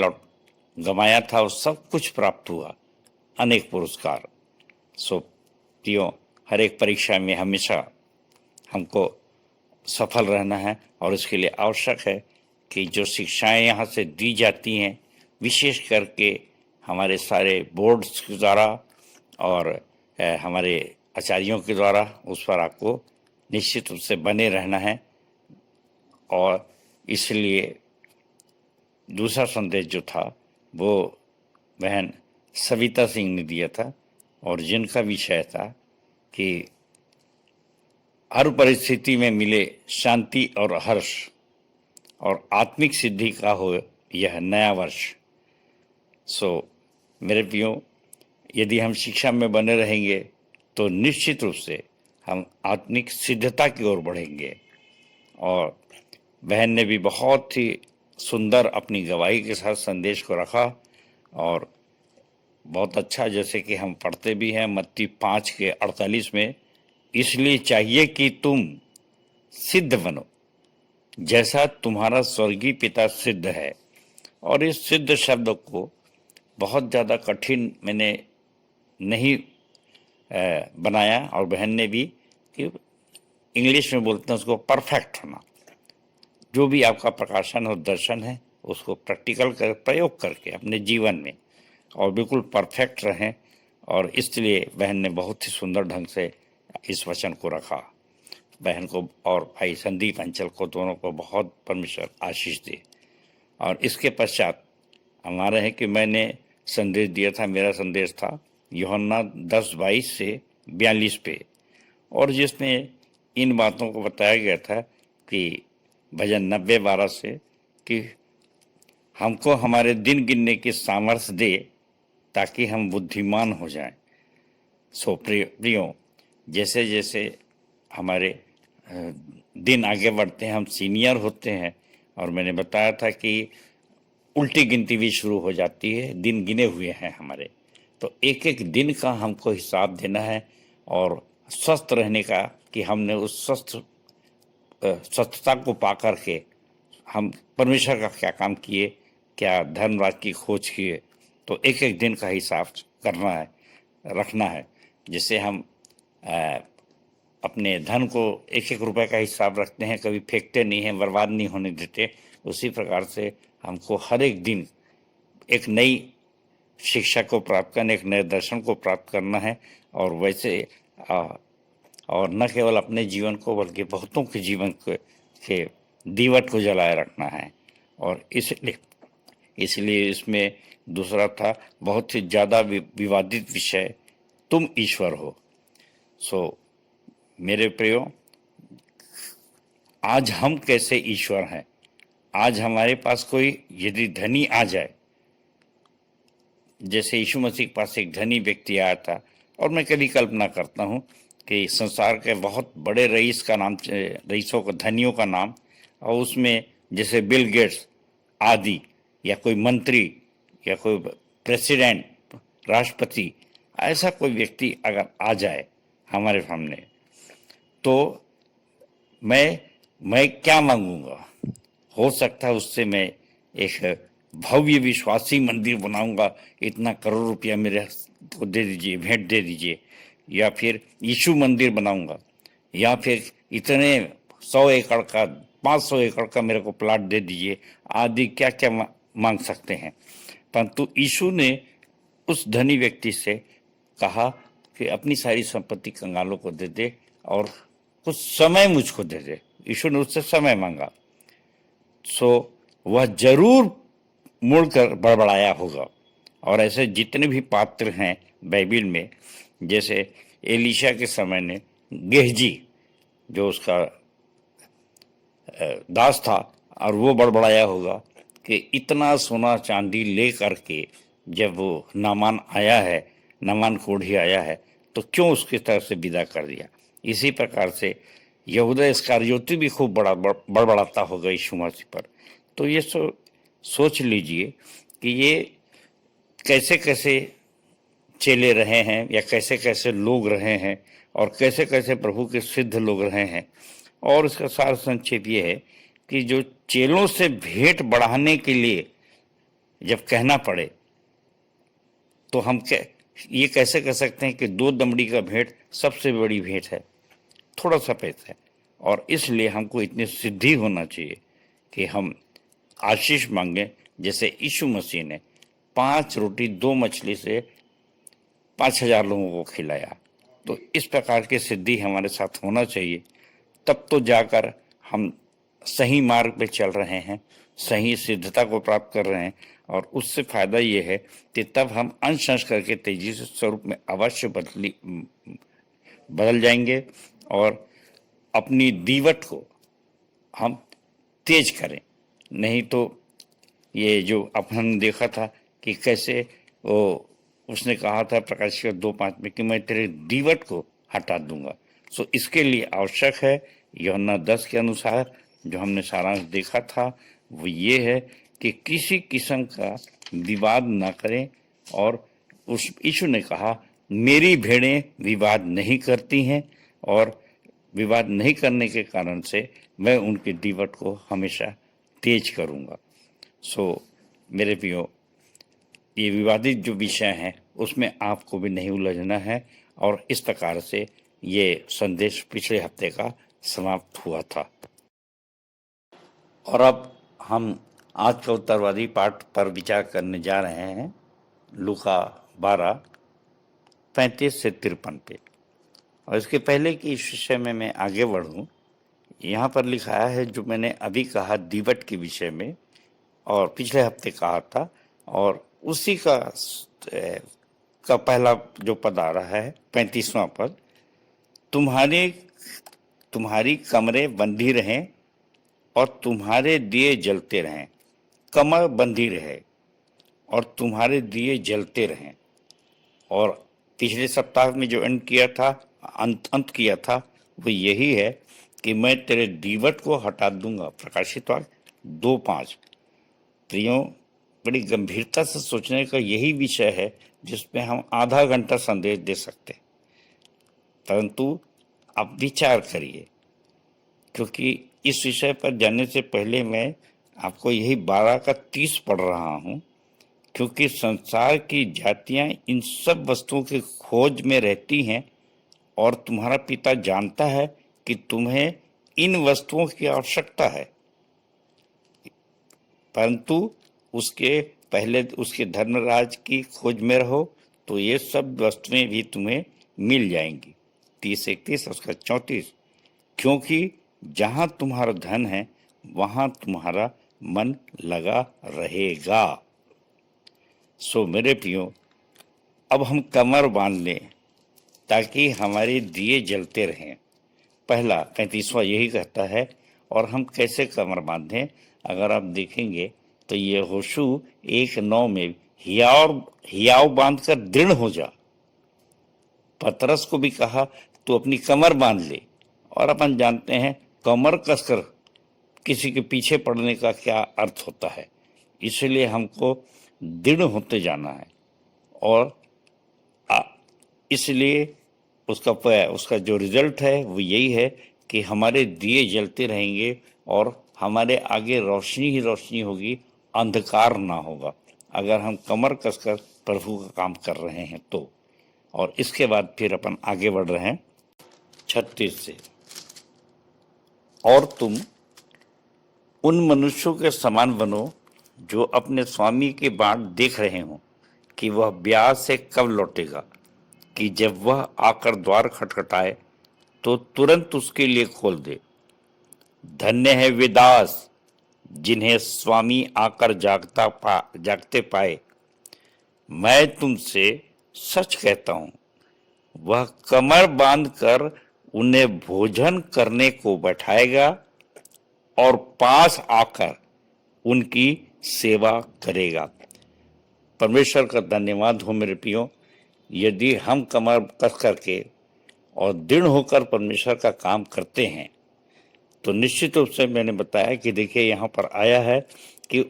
गंवाया था वो सब कुछ प्राप्त हुआ, अनेक पुरस्कार। प्रियो, हर एक परीक्षा में हमेशा हमको सफल रहना है और इसके लिए आवश्यक है कि जो शिक्षाएं यहाँ से दी जाती हैं, विशेष करके हमारे सारे बोर्ड्स के द्वारा और हमारे आचार्यों के द्वारा, उस पर आपको निश्चित रूप से बने रहना है। और इसलिए दूसरा संदेश जो था वो बहन सविता सिंह ने दिया था और जिनका विषय था कि हर परिस्थिति में मिले शांति और हर्ष और आत्मिक सिद्धि का हो यह नया वर्ष। मेरे प्रियो, यदि हम शिक्षा में बने रहेंगे तो निश्चित रूप से हम आत्मिक सिद्धता की ओर बढ़ेंगे। और बहन ने भी बहुत ही सुंदर अपनी गवाही के साथ संदेश को रखा और बहुत अच्छा, जैसे कि हम पढ़ते भी हैं मत्ती 5:48 में, इसलिए चाहिए कि तुम सिद्ध बनो जैसा तुम्हारा स्वर्गीय पिता सिद्ध है। और इस सिद्ध शब्द को बहुत ज़्यादा कठिन मैंने नहीं बनाया और बहन ने भी कि इंग्लिश में बोलते हैं उसको परफेक्ट होना। जो भी आपका प्रकाशन और दर्शन है उसको प्रैक्टिकल प्रयोग करके अपने जीवन में और बिल्कुल परफेक्ट रहें। और इसलिए बहन ने बहुत ही सुंदर ढंग से इस वचन को रखा। बहन को और भाई संदीप अंचल को, दोनों को बहुत परमेश्वर आशीष दे। और इसके पश्चात हमारे हैं कि मैंने संदेश दिया था, मेरा संदेश था यूहन्ना 10:22 से 42 पे, और जिसमें इन बातों को बताया गया था कि भजन 90:12 से कि हमको हमारे दिन गिनने की सामर्थ्य दे ताकि हम बुद्धिमान हो जाएं। प्रियो, जैसे जैसे हमारे दिन आगे बढ़ते हैं, हम सीनियर होते हैं, और मैंने बताया था कि उल्टी गिनती भी शुरू हो जाती है, दिन गिने हुए हैं हमारे, तो एक एक दिन का हमको हिसाब देना है और स्वस्थ रहने का कि हमने उस स्वस्थता को पा करके हम परमेश्वर का क्या काम किए, क्या धर्मराज की खोज किए। तो एक एक दिन का हिसाब करना है, रखना है। जैसे हम अपने धन को एक एक रुपए का हिसाब रखते हैं, कभी फेंकते नहीं हैं, बर्बाद नहीं होने देते, उसी प्रकार से हमको हर एक दिन एक नई शिक्षा को प्राप्त करना, एक नए दर्शन को प्राप्त करना है। और वैसे और न केवल अपने जीवन को बल्कि बहुतों के जीवन के दीवट को जलाए रखना है। और इसलिए इसमें दूसरा था बहुत ही ज़्यादा विवादित विषय, तुम ईश्वर हो। सो मेरे प्रियो, आज हम कैसे ईश्वर हैं? आज हमारे पास कोई यदि धनी आ जाए, जैसे यीशु मसीह के पास एक धनी व्यक्ति आया था, और मैं कभी कल्पना करता हूँ कि संसार के बहुत बड़े रईसों का, धनियों का नाम, और उसमें जैसे बिल गेट्स आदि, या कोई मंत्री, या कोई प्रेसिडेंट, राष्ट्रपति, ऐसा कोई व्यक्ति अगर आ जाए हमारे सामने, तो मैं क्या मांगूंगा? हो सकता है उससे मैं एक भव्य विश्वासी मंदिर बनाऊंगा, इतना करोड़ रुपया मेरे को दे दीजिए, भेंट दे दीजिए, या फिर यीशु मंदिर बनाऊंगा, या फिर इतने 100 एकड़ का, 500 एकड़ का मेरे को प्लाट दे दीजिए, आदि क्या क्या मांग सकते हैं। परंतु यीशु ने उस धनी व्यक्ति से कहा कि अपनी सारी संपत्ति कंगालों को दे दे और कुछ समय मुझको दे दे। यीशु ने उससे समय मांगा। सो वह जरूर मुड़कर बड़बड़ाया होगा। और ऐसे जितने भी पात्र हैं बाइबिल में, जैसे एलीशा के समय ने गेहजी, जो उसका दास था, और वो बड़बड़ाया होगा कि इतना सोना चांदी ले करके जब वो नामान कोढ़ी आया है, तो क्यों उसकी तरफ से विदा कर दिया। इसी प्रकार से यहूदा इस्करियोती भी खूब बड़बड़ाता होगा यीशु मसीह पर। तो ये सोच लीजिए कि ये कैसे कैसे चेले रहे हैं, या कैसे कैसे लोग रहे हैं, और कैसे कैसे प्रभु के सिद्ध लोग रहे हैं। और इसका सार संक्षेप ये है कि जो चेलों से भेंट बढ़ाने के लिए जब कहना पड़े, तो हम ये कैसे कह सकते हैं कि 2 दमड़ी का भेंट सबसे बड़ी भेंट है, थोड़ा सा पैसा है। और इसलिए हमको इतनी सिद्धि होना चाहिए कि हम आशीष मांगे, जैसे यीशु मसीह ने 5 रोटी 2 मछली से 5000 लोगों को खिलाया। तो इस प्रकार की सिद्धि हमारे साथ होना चाहिए, तब तो जाकर हम सही मार्ग पे चल रहे हैं, सही सिद्धता को प्राप्त कर रहे हैं। और उससे फायदा ये है कि तब हम अंश अंश करके तेजी से स्वरूप में अवश्य बदल जाएंगे, और अपनी दीवट को हम तेज करें। नहीं तो ये जो अपन देखा था कि कैसे उसने कहा था प्रकाशित 2:5 में कि मैं तेरे दीवट को हटा दूंगा। सो इसके लिए आवश्यक है, यूहन्ना 10 के अनुसार जो हमने सारांश देखा था, वो ये है कि किसी किस्म का विवाद ना करें। और उस यीशु ने कहा, मेरी भेड़ें विवाद नहीं करती हैं, और विवाद नहीं करने के कारण से मैं उनके दीवट को हमेशा तेज करूंगा। सो मेरे प्रियो, ये विवादित जो विषय हैं उसमें आपको भी नहीं उलझना है। और इस प्रकार से ये संदेश पिछले हफ्ते का समाप्त हुआ था। और अब हम आज का उत्तरवादी पाठ पर विचार करने जा रहे हैं, लूका 12:35 से 53 पे। और इसके पहले कि इस विषय में मैं आगे बढ़ूं, यहाँ पर लिखा है जो मैंने अभी कहा दीवट के विषय में, और पिछले हफ्ते कहा था, और उसी का पहला जो पद आ रहा है 35वां पद, तुम्हारी कमरे बंधी रहें और तुम्हारे दिए जलते रहें। कमर बंधी रहे और तुम्हारे दिए जलते रहें। और पिछले सप्ताह में जो अंत किया था वो यही है कि मैं तेरे दीवट को हटा दूंगा। प्रकाशित वाक्य 2:5। प्रियो, बड़ी गंभीरता से सोचने का यही विषय है जिसमें हम आधा घंटा संदेश दे सकते हैं, परंतु आप विचार करिए, क्योंकि इस विषय पर जाने से पहले मैं आपको यही 12:30 पढ़ रहा हूँ, क्योंकि संसार की जातियाँ इन सब वस्तुओं की खोज में रहती हैं और तुम्हारा पिता जानता है कि तुम्हें इन वस्तुओं की आवश्यकता है, परंतु उसके पहले उसके धर्मराज की खोज में रहो तो ये सब वस्तुएं भी तुम्हें मिल जाएंगी। 30-31 उसका 34। क्योंकि जहां तुम्हारा धन है वहां तुम्हारा मन लगा रहेगा। सो मेरे प्रियो, अब हम कमर बांध लें ताकि हमारे दिए जलते रहें। पहला 35वां यही कहता है। और हम कैसे कमर बांधें? अगर आप देखेंगे तो ये यहोशू 1:9 में हियाव बांधकर दृढ़ हो जा। पतरस को भी कहा तू अपनी कमर बांध ले। और अपन जानते हैं कमर कसकर किसी के पीछे पड़ने का क्या अर्थ होता है। इसलिए हमको दृढ़ होते जाना है और इसलिए उसका जो रिजल्ट है वो यही है कि हमारे दिए जलते रहेंगे और हमारे आगे रोशनी ही रोशनी होगी, अंधकार ना होगा, अगर हम कमर कसकर प्रभु का काम कर रहे हैं तो। और इसके बाद फिर अपन आगे बढ़ रहे हैं 36 से। और तुम उन मनुष्यों के समान बनो जो अपने स्वामी की बाट देख रहे हो कि वह ब्याह से कब लौटेगा, कि जब वह आकर द्वार खटखटाए तो तुरंत उसके लिए खोल दे। धन्य है वे दास जिन्हें स्वामी आकर जागते पाए। मैं तुमसे सच कहता हूं, वह कमर बांधकर उन्हें भोजन करने को बैठाएगा और पास आकर उनकी सेवा करेगा। परमेश्वर का धन्यवाद हो मेरे प्रियो। यदि हम कमर कस करके और दृढ़ होकर परमेश्वर का काम करते हैं तो निश्चित रूप से मैंने बताया कि देखिए यहाँ पर आया है कि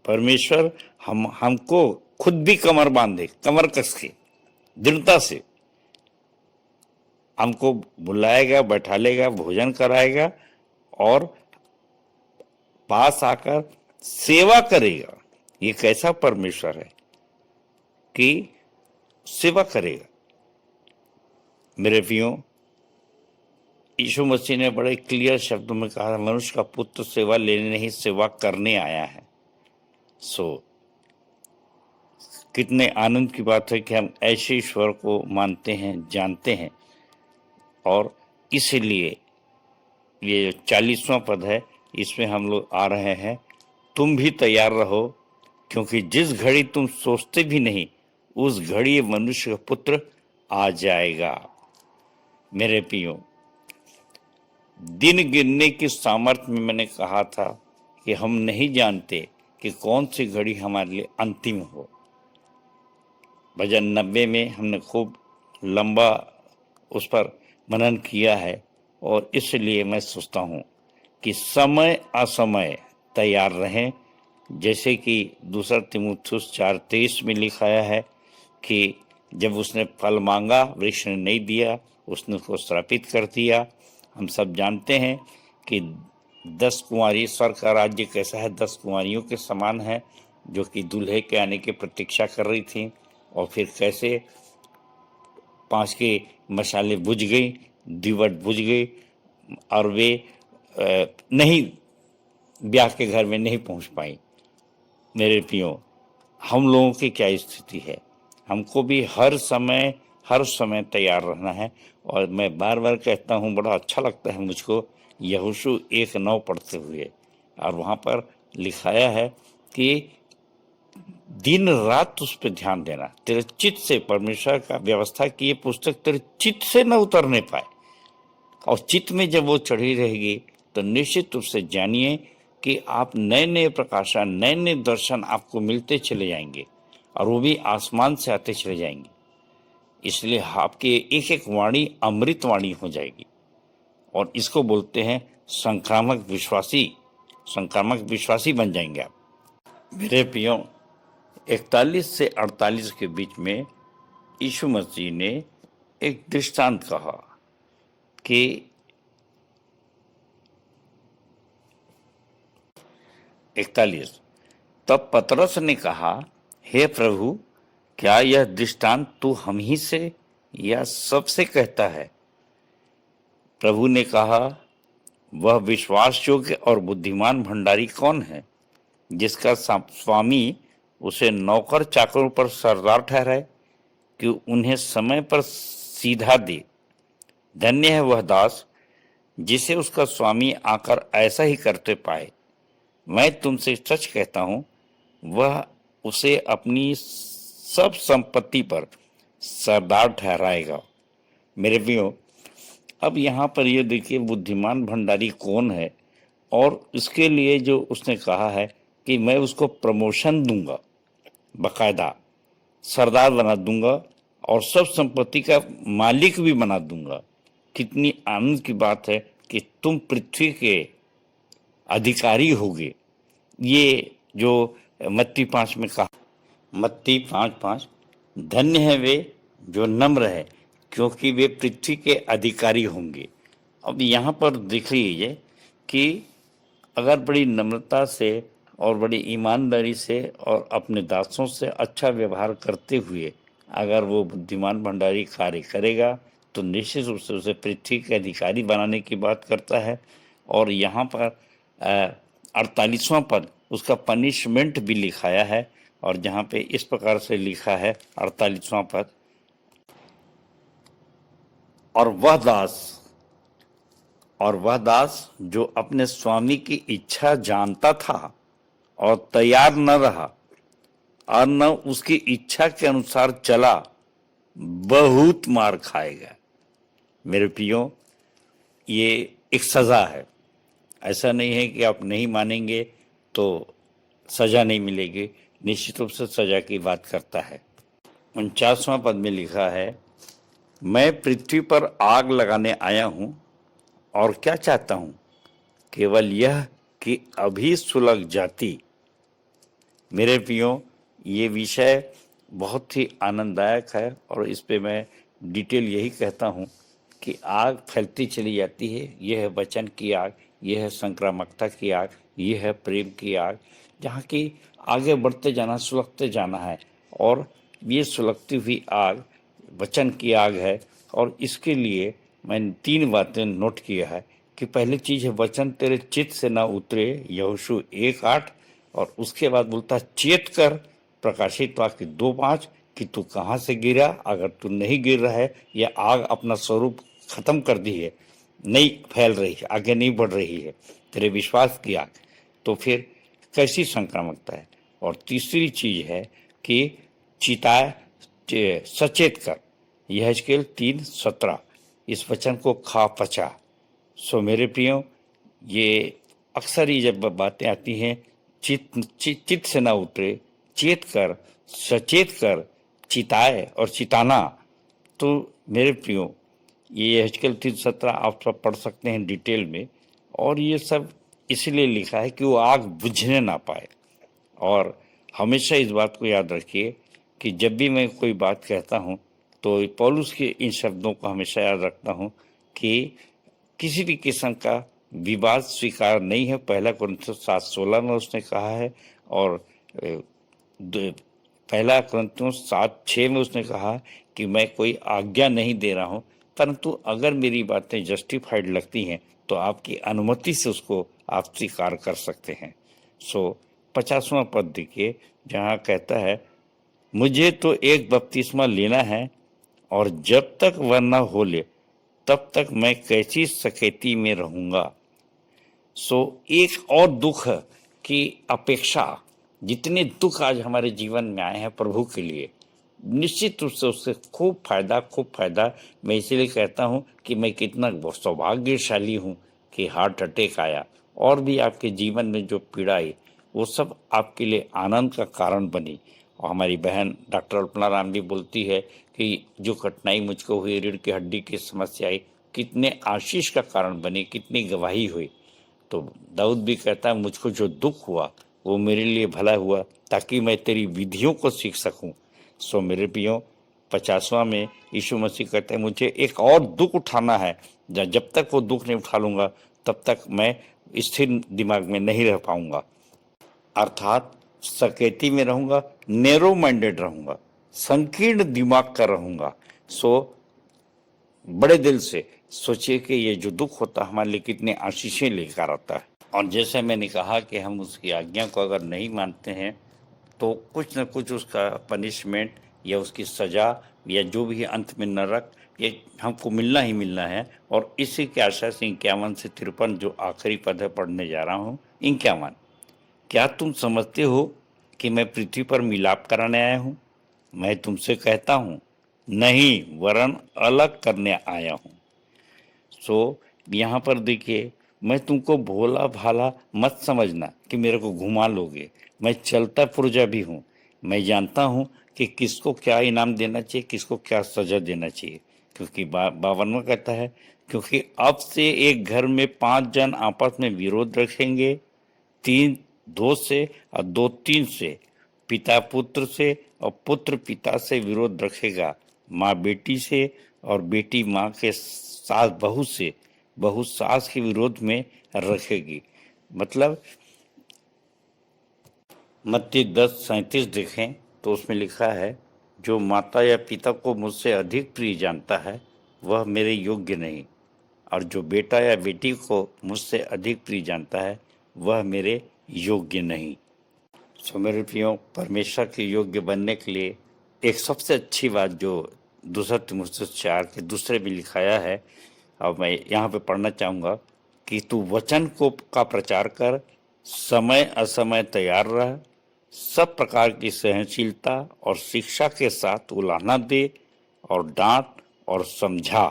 परमेश्वर हमको खुद भी कमर बांधे, कमर कस के दृढ़ता से हमको बुलाएगा, बैठा लेगा, भोजन कराएगा और पास आकर सेवा करेगा। ये कैसा परमेश्वर है कि सेवा करेगा। मेरे प्रियो, यीशु मसीह ने बड़े क्लियर शब्दों में कहा, मनुष्य का पुत्र सेवा लेने नहीं सेवा करने आया है। सो कितने आनंद की बात है कि हम ऐसे ईश्वर को मानते हैं, जानते हैं। और इसलिए ये 40वां पद है, इसमें हम लोग आ रहे हैं, तुम भी तैयार रहो क्योंकि जिस घड़ी तुम सोचते भी नहीं उस घड़ी मनुष्य का पुत्र आ जाएगा। मेरे प्रियो, दिन गिनने की सामर्थ्य में मैंने कहा था कि हम नहीं जानते कि कौन सी घड़ी हमारे लिए अंतिम हो। भजन 90 में हमने खूब लंबा उस पर मनन किया है और इसलिए मैं सोचता हूँ कि समय असमय तैयार रहें। जैसे कि 2 तीमुथियुस 4:23 में लिखाया है कि जब उसने फल मांगा, वृक्ष ने नहीं दिया, उसने उसको श्रापित कर दिया। हम सब जानते हैं कि 10 कुंवारी, स्वर्ग का राज्य कैसा है, 10 कुंवारियों के समान है जो कि दूल्हे के आने की प्रतीक्षा कर रही थी। और फिर कैसे 5 की मशालें बुझ गई, दीवट बुझ गई और वे नहीं ब्याह के घर में नहीं पहुंच पाई। मेरे प्रियो, हम लोगों की क्या स्थिति है? हमको भी हर समय तैयार रहना है। और मैं बार बार कहता हूँ, बड़ा अच्छा लगता है मुझको यहोशू 1:9 पढ़ते हुए, और वहाँ पर लिखाया है कि दिन रात उस पर ध्यान देना, तेरे चित्त से, परमेश्वर का व्यवस्था की ये पुस्तक तेरे चित्त से न उतरने पाए। और चित्त में जब वो चढ़ी रहेगी तो निश्चित रूप से जानिए कि आप नए नए प्रकाशन, नए नए दर्शन आपको मिलते चले जाएंगे और वो भी आसमान से आते चले जाएंगे। इसलिए आपकी एक एक वाणी अमृत वाणी हो जाएगी। और इसको बोलते हैं संक्रामक विश्वासी बन जाएंगे आप। मेरे प्रियो, 41 से 48 के बीच में यीशु मसीह ने एक दृष्टांत कहा कि 41, तब पतरस ने कहा, हे प्रभु, क्या यह दृष्टांत तू हम ही से यह सबसे कहता है। प्रभु ने कहा, वह विश्वास योग्य और बुद्धिमान भंडारी कौन है, जिसका स्वामी उसे नौकर चाकरों पर सरदार ठहराए कि उन्हें समय पर सीधा दे। धन्य है वह दास जिसे उसका स्वामी आकर ऐसा ही करते पाए। मैं तुमसे सच कहता हूं, वह उसे अपनी सब संपत्ति पर सरदार ठहराएगा। मेरे प्रियो, अब यहाँ पर ये देखिए बुद्धिमान भंडारी कौन है, और इसके लिए जो उसने कहा है कि मैं उसको प्रमोशन दूंगा, बकायदा सरदार बना दूंगा और सब संपत्ति का मालिक भी बना दूंगा। कितनी आनंद की बात है कि तुम पृथ्वी के अधिकारी होगे। ये जो मत्ती 5 में कहा, मत्ती 5:5, धन्य है वे जो नम्र है, क्योंकि वे पृथ्वी के अधिकारी होंगे। अब यहाँ पर देख लीजिए कि अगर बड़ी नम्रता से और बड़ी ईमानदारी से और अपने दासों से अच्छा व्यवहार करते हुए अगर वो बुद्धिमान भंडारी कार्य करेगा तो निश्चित रूप से उसे पृथ्वी के अधिकारी बनाने की बात करता है। और यहाँ पर 48वां पद उसका पनिशमेंट भी लिखाया है, और जहाँ पे इस प्रकार से लिखा है 48वां पद, और वह दास जो अपने स्वामी की इच्छा जानता था और तैयार न रहा और न उसकी इच्छा के अनुसार चला, बहुत मार खाएगा। मेरे प्रियो, ये एक सजा है। ऐसा नहीं है कि आप नहीं मानेंगे तो सजा नहीं मिलेगी, निश्चित रूप से सजा की बात करता है। 49वां पद में लिखा है, मैं पृथ्वी पर आग लगाने आया हूं और क्या चाहता हूं, केवल यह कि अभी सुलग जाती। मेरे प्रियो, ये विषय बहुत ही आनंददायक है और इस पे मैं डिटेल यही कहता हूं कि आग फैलती चली जाती है। यह है वचन की आग, यह है संक्रामकता की आग, यह है प्रेम की आग, जहाँ की आगे बढ़ते जाना, सुलगते जाना है। और ये सुलगती हुई आग वचन की आग है। और इसके लिए मैंने 3 बातें नोट किया है कि पहली चीज़ है, वचन तेरे चित्त से ना उतरे, यहोशू 1:8, और उसके बाद बोलता है चेत कर, प्रकाशित वाक्य 2:5, कि तू कहाँ से गिरा। अगर तू नहीं गिर रहा है, यह आग अपना स्वरूप खत्म कर दी है, नहीं फैल रही है, आगे नहीं बढ़ रही है, तेरे विश्वास की आग, तो फिर कैसी संक्रामकता है। और तीसरी चीज है कि चिताए, सचेत कर, यह यहेजकेल 3:17, इस वचन को खा पचा। सो मेरे प्रियो, ये अक्सर ही जब बातें आती हैं, चित्त से ना उतरे, चेत कर, सचेत कर, चिताए और चिताना, तो मेरे प्रियो ये यहेजकेल 3:17 आप सब पढ़ सकते हैं डिटेल में। और ये सब इसलिए लिखा है कि वो आग बुझने ना पाए। और हमेशा इस बात को याद रखिए कि जब भी मैं कोई बात कहता हूँ तो पौलुस के इन शब्दों को हमेशा याद रखता हूँ कि किसी भी किस्म का विवाद स्वीकार नहीं है। 1 कुरिन्थियों 7:16 में उसने कहा है, और 1 कुरिन्थियों 7:6 में उसने कहा कि मैं कोई आज्ञा नहीं दे रहा हूँ, परंतु अगर मेरी बातें जस्टिफाइड लगती हैं तो आपकी अनुमति से उसको आप स्वीकार कर सकते हैं। सो 50वां पद देखिए, जहाँ कहता है, मुझे तो एक बपतिस्मा लेना है और जब तक वह न हो ले तब तक मैं कैसी सकेती में रहूंगा। सो एक और दुख की अपेक्षा, जितने दुख आज हमारे जीवन में आए हैं प्रभु के लिए, निश्चित रूप से उससे खूब फायदा। मैं इसीलिए कहता हूँ कि मैं कितना सौभाग्यशाली हूँ कि हार्ट अटैक आया, और भी आपके जीवन में जो पीड़ा आई वो सब आपके लिए आनंद का कारण बनी। और हमारी बहन डॉक्टर अल्पना राम भी बोलती है कि जो कठिनाई मुझको हुई, रीढ़ की हड्डी की समस्या आई, कितने आशीष का कारण बनी, कितनी गवाही हुई। तो दाऊद भी कहता है, मुझको जो दुख हुआ वो मेरे लिए भला हुआ, ताकि मैं तेरी विधियों को सीख सकूं। सो मेरे प्रियो, 50वां में यीशु मसीह कहते हैं, मुझे एक और दुख उठाना है, जब तक वो दुख नहीं उठा लूंगा तब तक मैं स्थिर दिमाग में नहीं रह पाऊंगा, अर्थात सकेती में रहूंगा, नैरो माइंडेड रहूंगा, संकीर्ण दिमाग का रहूंगा। सो बड़े दिल से सोचिए कि ये जो दुख होता है हमारे लिए कितने आशीषें लेकर आता है। और जैसे मैंने कहा कि हम उसकी आज्ञा को अगर नहीं मानते हैं तो कुछ न कुछ उसका पनिशमेंट या उसकी सज़ा या जो भी अंत में नरक ये हमको मिलना ही मिलना है। और इसी के आशा से 51 से 53 जो आखिरी पद है पढ़ने जा रहा हूँ। 51, क्या तुम समझते हो कि मैं पृथ्वी पर मिलाप कराने आया हूँ? मैं तुमसे कहता हूँ नहीं, वरन अलग करने आया हूँ। यहाँ पर देखिए, मैं तुमको भोला भाला मत समझना कि मेरे को घुमा लोगे। मैं चलता पुर्जा भी हूँ। मैं जानता हूँ कि किसको क्या इनाम देना चाहिए, किसको क्या सजा देना चाहिए। क्योंकि 52वां कहता है, क्योंकि अब से एक घर में 5 जन आपस में विरोध रखेंगे, 3 2 से और 2 3 से, पिता पुत्र से और पुत्र पिता से विरोध रखेगा, माँ बेटी से और बेटी माँ के सास बहू से, बहू सास के विरोध में रखेगी। मतलब मत्ती 10:37 देखें तो उसमें लिखा है, जो माता या पिता को मुझसे अधिक प्रिय जानता है वह मेरे योग्य नहीं, और जो बेटा या बेटी को मुझसे अधिक प्रिय जानता है वह मेरे योग्य नहीं। मेरे प्रियो, परमेश्वर के योग्य बनने के लिए एक सबसे अच्छी बात जो 2 तीमुथियुस 4 के दूसरे में लिखाया है, अब मैं यहाँ पे पढ़ना चाहूँगा कि तू वचन का प्रचार कर, समय असमय तैयार रह, सब प्रकार की सहनशीलता और शिक्षा के साथ उलाहना दे और डांट और समझा।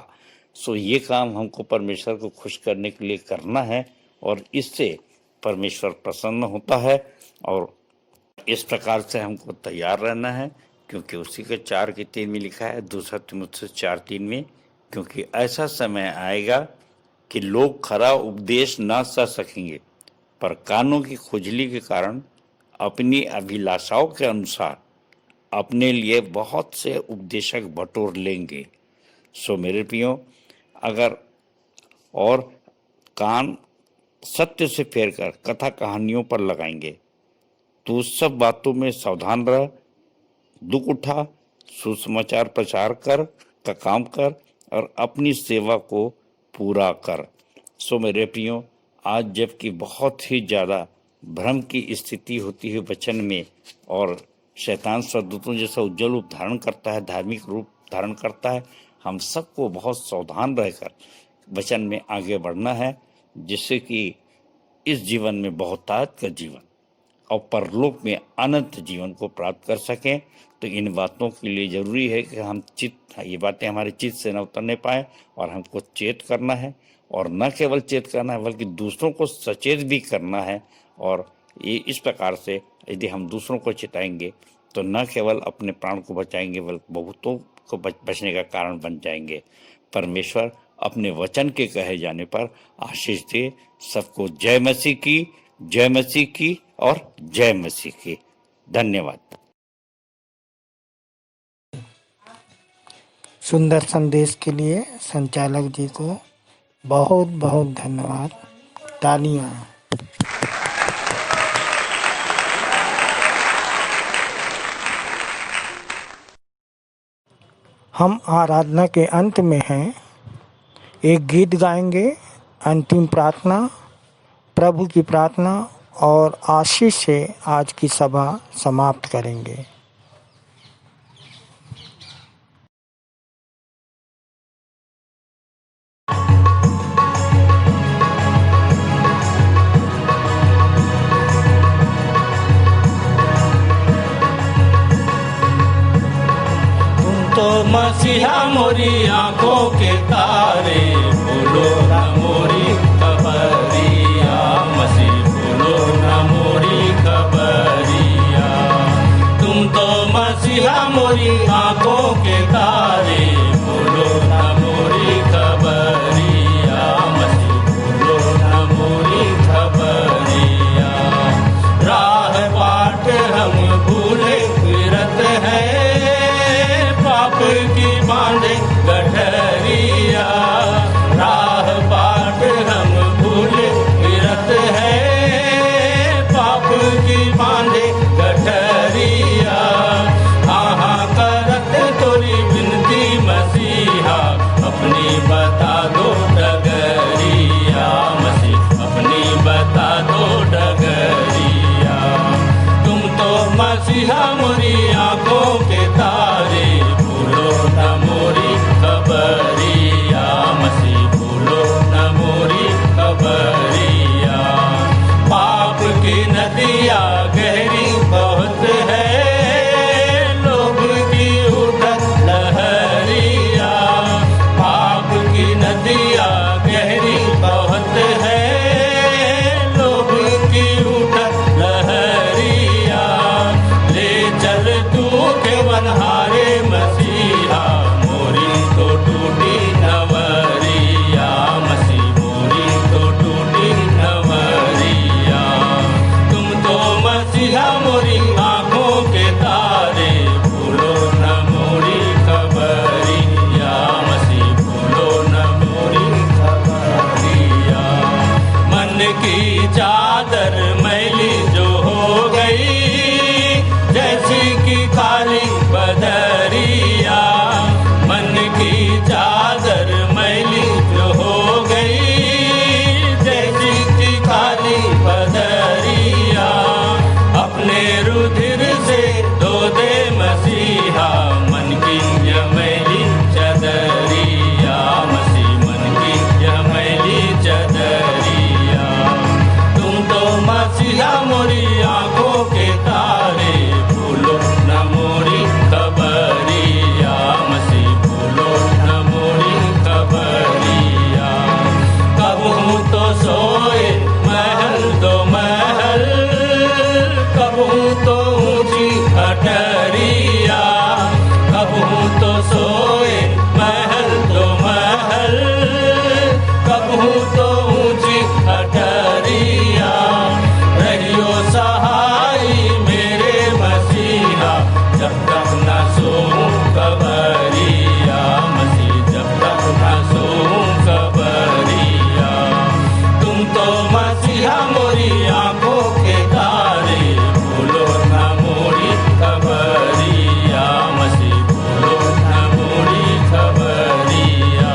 ये काम हमको परमेश्वर को खुश करने के लिए करना है और इससे परमेश्वर प्रसन्न होता है। और इस प्रकार से हमको तैयार रहना है, क्योंकि उसी के 4:3 में लिखा है, 2 तीमुथियुस 4:3 में, क्योंकि ऐसा समय आएगा कि लोग खरा उपदेश न सह सकेंगे, पर कानों की खुजली के कारण अपनी अभिलाषाओं के अनुसार अपने लिए बहुत से उपदेशक बटोर लेंगे। मेरे प्रियो, अगर और कान सत्य से फेरकर कथा कहानियों पर लगाएंगे तो सब बातों में सावधान रह, दुख उठा, सुसमाचार प्रचार कर का काम कर और अपनी सेवा को पूरा कर। मेरे प्रियो, आज जबकि बहुत ही ज़्यादा भ्रम की स्थिति होती है वचन में, और शैतान स्वर्गदूतों जैसा उज्जवल रूप धारण करता है, धार्मिक रूप धारण करता है, हम सबको बहुत सावधान रहकर वचन में आगे बढ़ना है, जिससे कि इस जीवन में बहुतायत का जीवन और परलोक में अनंत जीवन को प्राप्त कर सकें। तो इन बातों के लिए ज़रूरी है कि हम ये बातें हमारे चित्त से न उतरने पाए, और हमको चेत करना है, और न केवल चेत करना है बल्कि दूसरों को सचेत भी करना है। और ये इस प्रकार से यदि हम दूसरों को चेताएंगे तो न केवल अपने प्राण को बचाएंगे बल्कि बहुतों को बचने का कारण बन जाएंगे। परमेश्वर अपने वचन के कहे जाने पर आशीष दे। सबको जय मसीह की, जय मसीह की और जय मसीह की। धन्यवाद। सुंदर संदेश के लिए संचालक जी को बहुत बहुत धन्यवाद। तालियां। हम आराधना के अंत में हैं, एक गीत गाएंगे, अंतिम प्रार्थना, प्रभु की प्रार्थना और आशीष से आज की सभा समाप्त करेंगे। मसीहा मोरी आंखों के तारे, बोलो ना मोरी खबरिया, मसीह बोलो ना मोरी खबरिया। तुम तो मसीहा मोरी आंखों के तारे, बोलो ना मोरी खबरिया, मसीह बोलो ना मोरी खबरिया। राह बाट हम भूले फिरत हैं, पाप की बांधे गठरिया। की चादर मैली जो हो गई, जैसी कि खाली बदरिया। मन की चादर मैली जो हो गई, जैसी कि खाली बदरिया। अपने रुधिर से धो दे मसीहा मन की यह मैली चदरिया। मसीह मन की यह मैली चदरिया। तुम तो मसीहा मोरी आंखों के तारे, भूलो न मोरी खबरिया। मसीह भूलो न मोरी खबरिया। कब हूँ तो सोए महल दो महल, कब हूँ तो ऊंची अटरिया। कब हूँ तो सोए महल दो महल, कब हूँ तो ऊंची अटरिया। रहियो सहाई मेरे मसीहा, जब तक न सोऊं कबरिया। मसीह जब तक न सोऊं कबरिया। तुम तो मसीहा मोरी आंखों के तारे, भूलो न मोरी खबरिया। मसीह भूलो न मोरी खबरिया।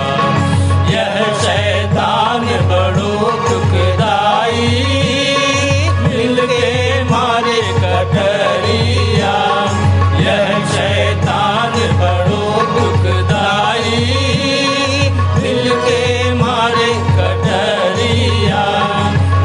यह शैतान बड़ो दुखदाई, मिलके मारे कटरिया। यह शैतान बड़ो दुखदाई, मिलके मारे कटरिया।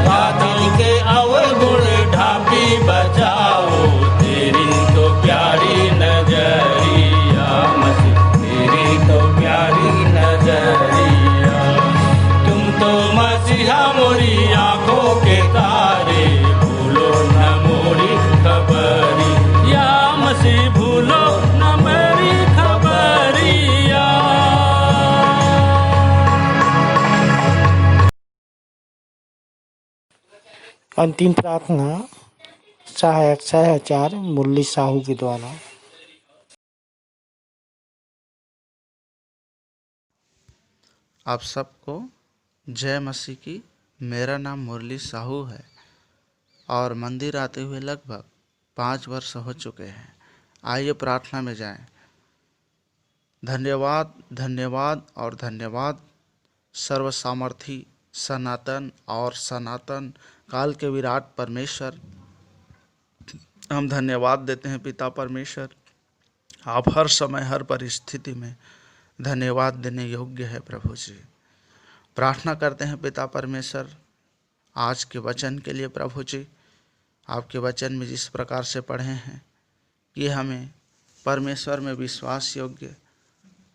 राधन के अवगुण ढापी बचाओ, तेरी तो प्यारी नजरिया। मसीह तेरी तो प्यारी नजरिया। तुम तो मसीहा मोरी आंखों के तारे, भूलो न मोरी खबरिया। मसीह भूलो न मेरी खबरिया। अंतिम प्रार्थना सहायक सहचार मुरली साहू के द्वारा। आप सबको जय मसीह की। मेरा नाम मुरली साहू है और मंदिर आते हुए लगभग 5 वर्ष हो चुके हैं। आइए प्रार्थना में जाएं। धन्यवाद धन्यवाद और धन्यवाद सर्व सामर्थी सनातन और सनातन काल के विराट परमेश्वर, हम धन्यवाद देते हैं पिता परमेश्वर। आप हर समय हर परिस्थिति में धन्यवाद देने योग्य है प्रभु जी। प्रार्थना करते हैं पिता परमेश्वर आज के वचन के लिए प्रभु जी। आपके वचन में जिस प्रकार से पढ़े हैं कि हमें परमेश्वर में विश्वास योग्य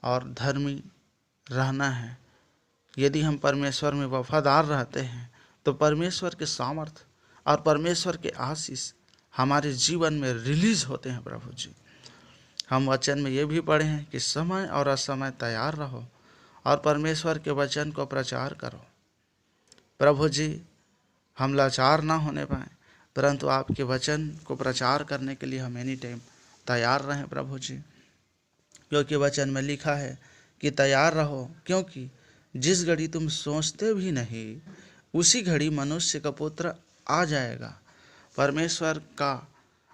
और धर्मी रहना है। यदि हम परमेश्वर में वफादार रहते हैं तो परमेश्वर के सामर्थ और परमेश्वर के आशीष हमारे जीवन में रिलीज होते हैं प्रभु जी। हम वचन में ये भी पढ़े हैं कि समय और असमय तैयार रहो और परमेश्वर के वचन को प्रचार करो। प्रभु जी, हम लाचार ना होने पाएँ, परंतु आपके वचन को प्रचार करने के लिए हम एनी टाइम तैयार रहें प्रभु जी। क्योंकि वचन में लिखा है कि तैयार रहो, क्योंकि जिस घड़ी तुम सोचते भी नहीं उसी घड़ी मनुष्य का पुत्र आ जाएगा। परमेश्वर का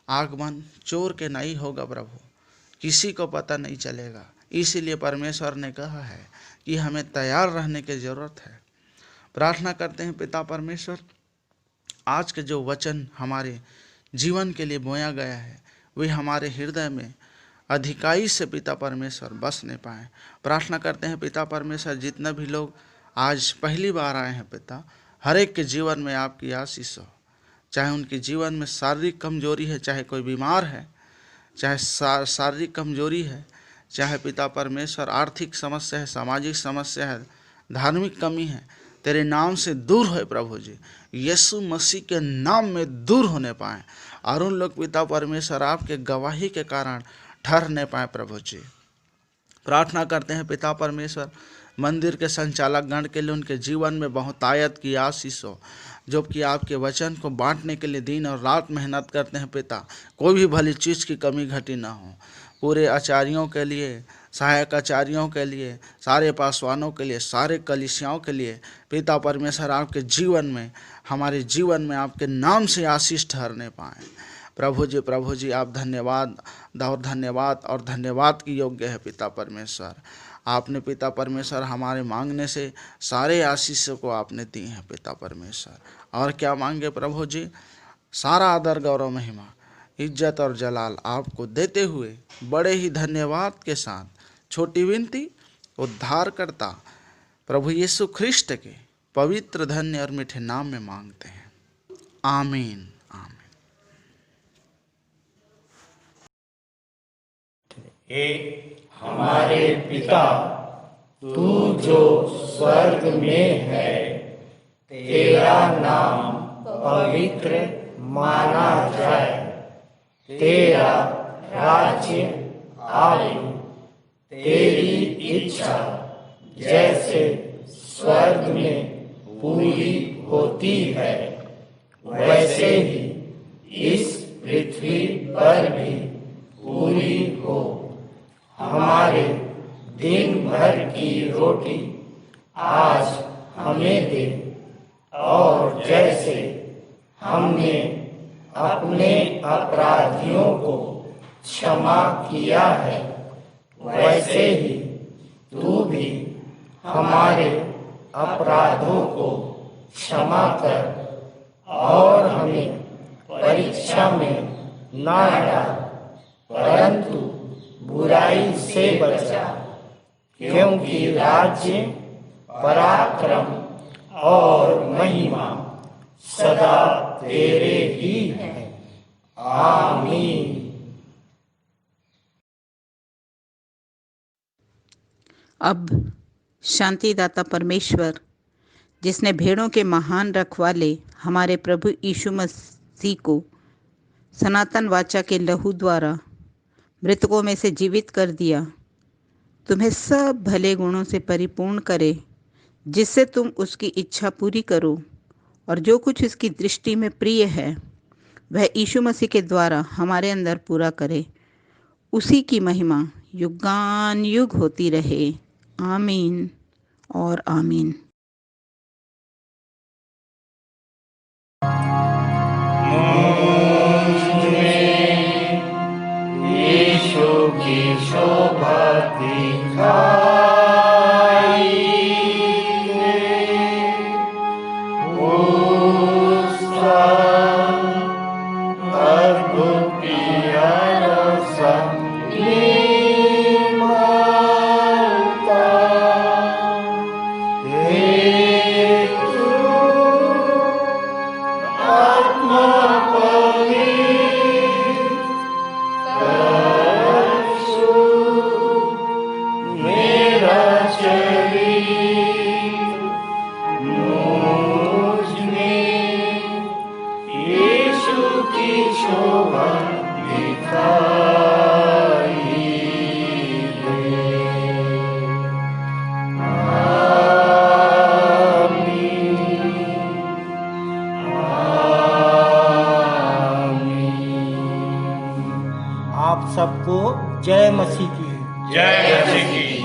आगमन चोर के नहीं होगा प्रभु, किसी को पता नहीं चलेगा। इसीलिए परमेश्वर ने कहा है कि हमें तैयार रहने की ज़रूरत है। प्रार्थना करते हैं पिता परमेश्वर, आज के जो वचन हमारे जीवन के लिए बोया गया है वे हमारे हृदय में अधिकाई से पिता परमेश्वर बसने पाएँ। प्रार्थना करते हैं पिता परमेश्वर, जितने भी लोग आज पहली बार आए हैं पिता, हर एक के जीवन में आपकी आशीष हो। चाहे उनके जीवन में शारीरिक कमजोरी है, चाहे कोई बीमार है, चाहे शारीरिक कमजोरी है, चाहे पिता परमेश्वर आर्थिक समस्या है, सामाजिक समस्या है, धार्मिक कमी है, तेरे नाम से दूर हो प्रभु जी। यीशु मसीह के नाम में दूर होने पाएँ और उन लोग पिता परमेश्वर आपके गवाही के कारण ठहरने पाए प्रभु जी। प्रार्थना करते हैं पिता परमेश्वर, मंदिर के संचालक गण के लिए उनके जीवन में बहुतायत की आशीष हो, जो कि आपके वचन को बांटने के लिए दिन और रात मेहनत करते हैं पिता। कोई भी भली चीज़ की कमी घटी ना हो। पूरे आचार्यों के लिए, सहायक आचार्यों के लिए, सारे पासवानों के लिए, सारे कलीसियाओं के लिए पिता परमेश्वर आपके जीवन में, हमारे जीवन में आपके नाम से आशीष ठहरने पाएँ। प्रभु जी आप धन्यवाद और धन्यवाद की योग्य है पिता परमेश्वर। आपने पिता परमेश्वर हमारे मांगने से सारे आशीषों को आपने दी हैं पिता परमेश्वर। और क्या मांगे प्रभु जी, सारा आदर गौरव महिमा इज्जत और जलाल आपको देते हुए बड़े ही धन्यवाद के साथ छोटी विनती उद्धारकर्ता प्रभु यीशु ख्रिस्ट के पवित्र धन्य और मीठे नाम में मांगते हैं, आमीन। हे हमारे पिता, तू जो स्वर्ग में है, तेरा नाम पवित्र माना जाए, तेरा राज्य आए, तेरी इच्छा जैसे स्वर्ग में पूरी होती है वैसे ही इस पृथ्वी पर भी पूरी हो। हमारे दिन भर की रोटी आज हमें दे, और जैसे हमने अपने अपराधियों को क्षमा किया है वैसे ही तू भी हमारे अपराधों को क्षमा कर, और हमें परीक्षा में न डाल परंतु बुराई से बचा, क्योंकि राज्य, पराक्रम और महिमा सदा तेरे ही हैं। आमीन। अब शांतिदाता परमेश्वर, जिसने भेड़ों के महान रखवाले हमारे प्रभु यीशु मसीह को सनातन वाचा के लहू द्वारा मृतकों में से जीवित कर दिया, तुम्हें सब भले गुणों से परिपूर्ण करे, जिससे तुम उसकी इच्छा पूरी करो, और जो कुछ उसकी दृष्टि में प्रिय है वह यीशु मसीह के द्वारा हमारे अंदर पूरा करे। उसी की महिमा युगान युग होती रहे। आमीन और आमीन। यीशु की शोभा दिखाई, उसका अद्भुत प्यारा संगीत सबको जय मसीह की। जय मसीह की।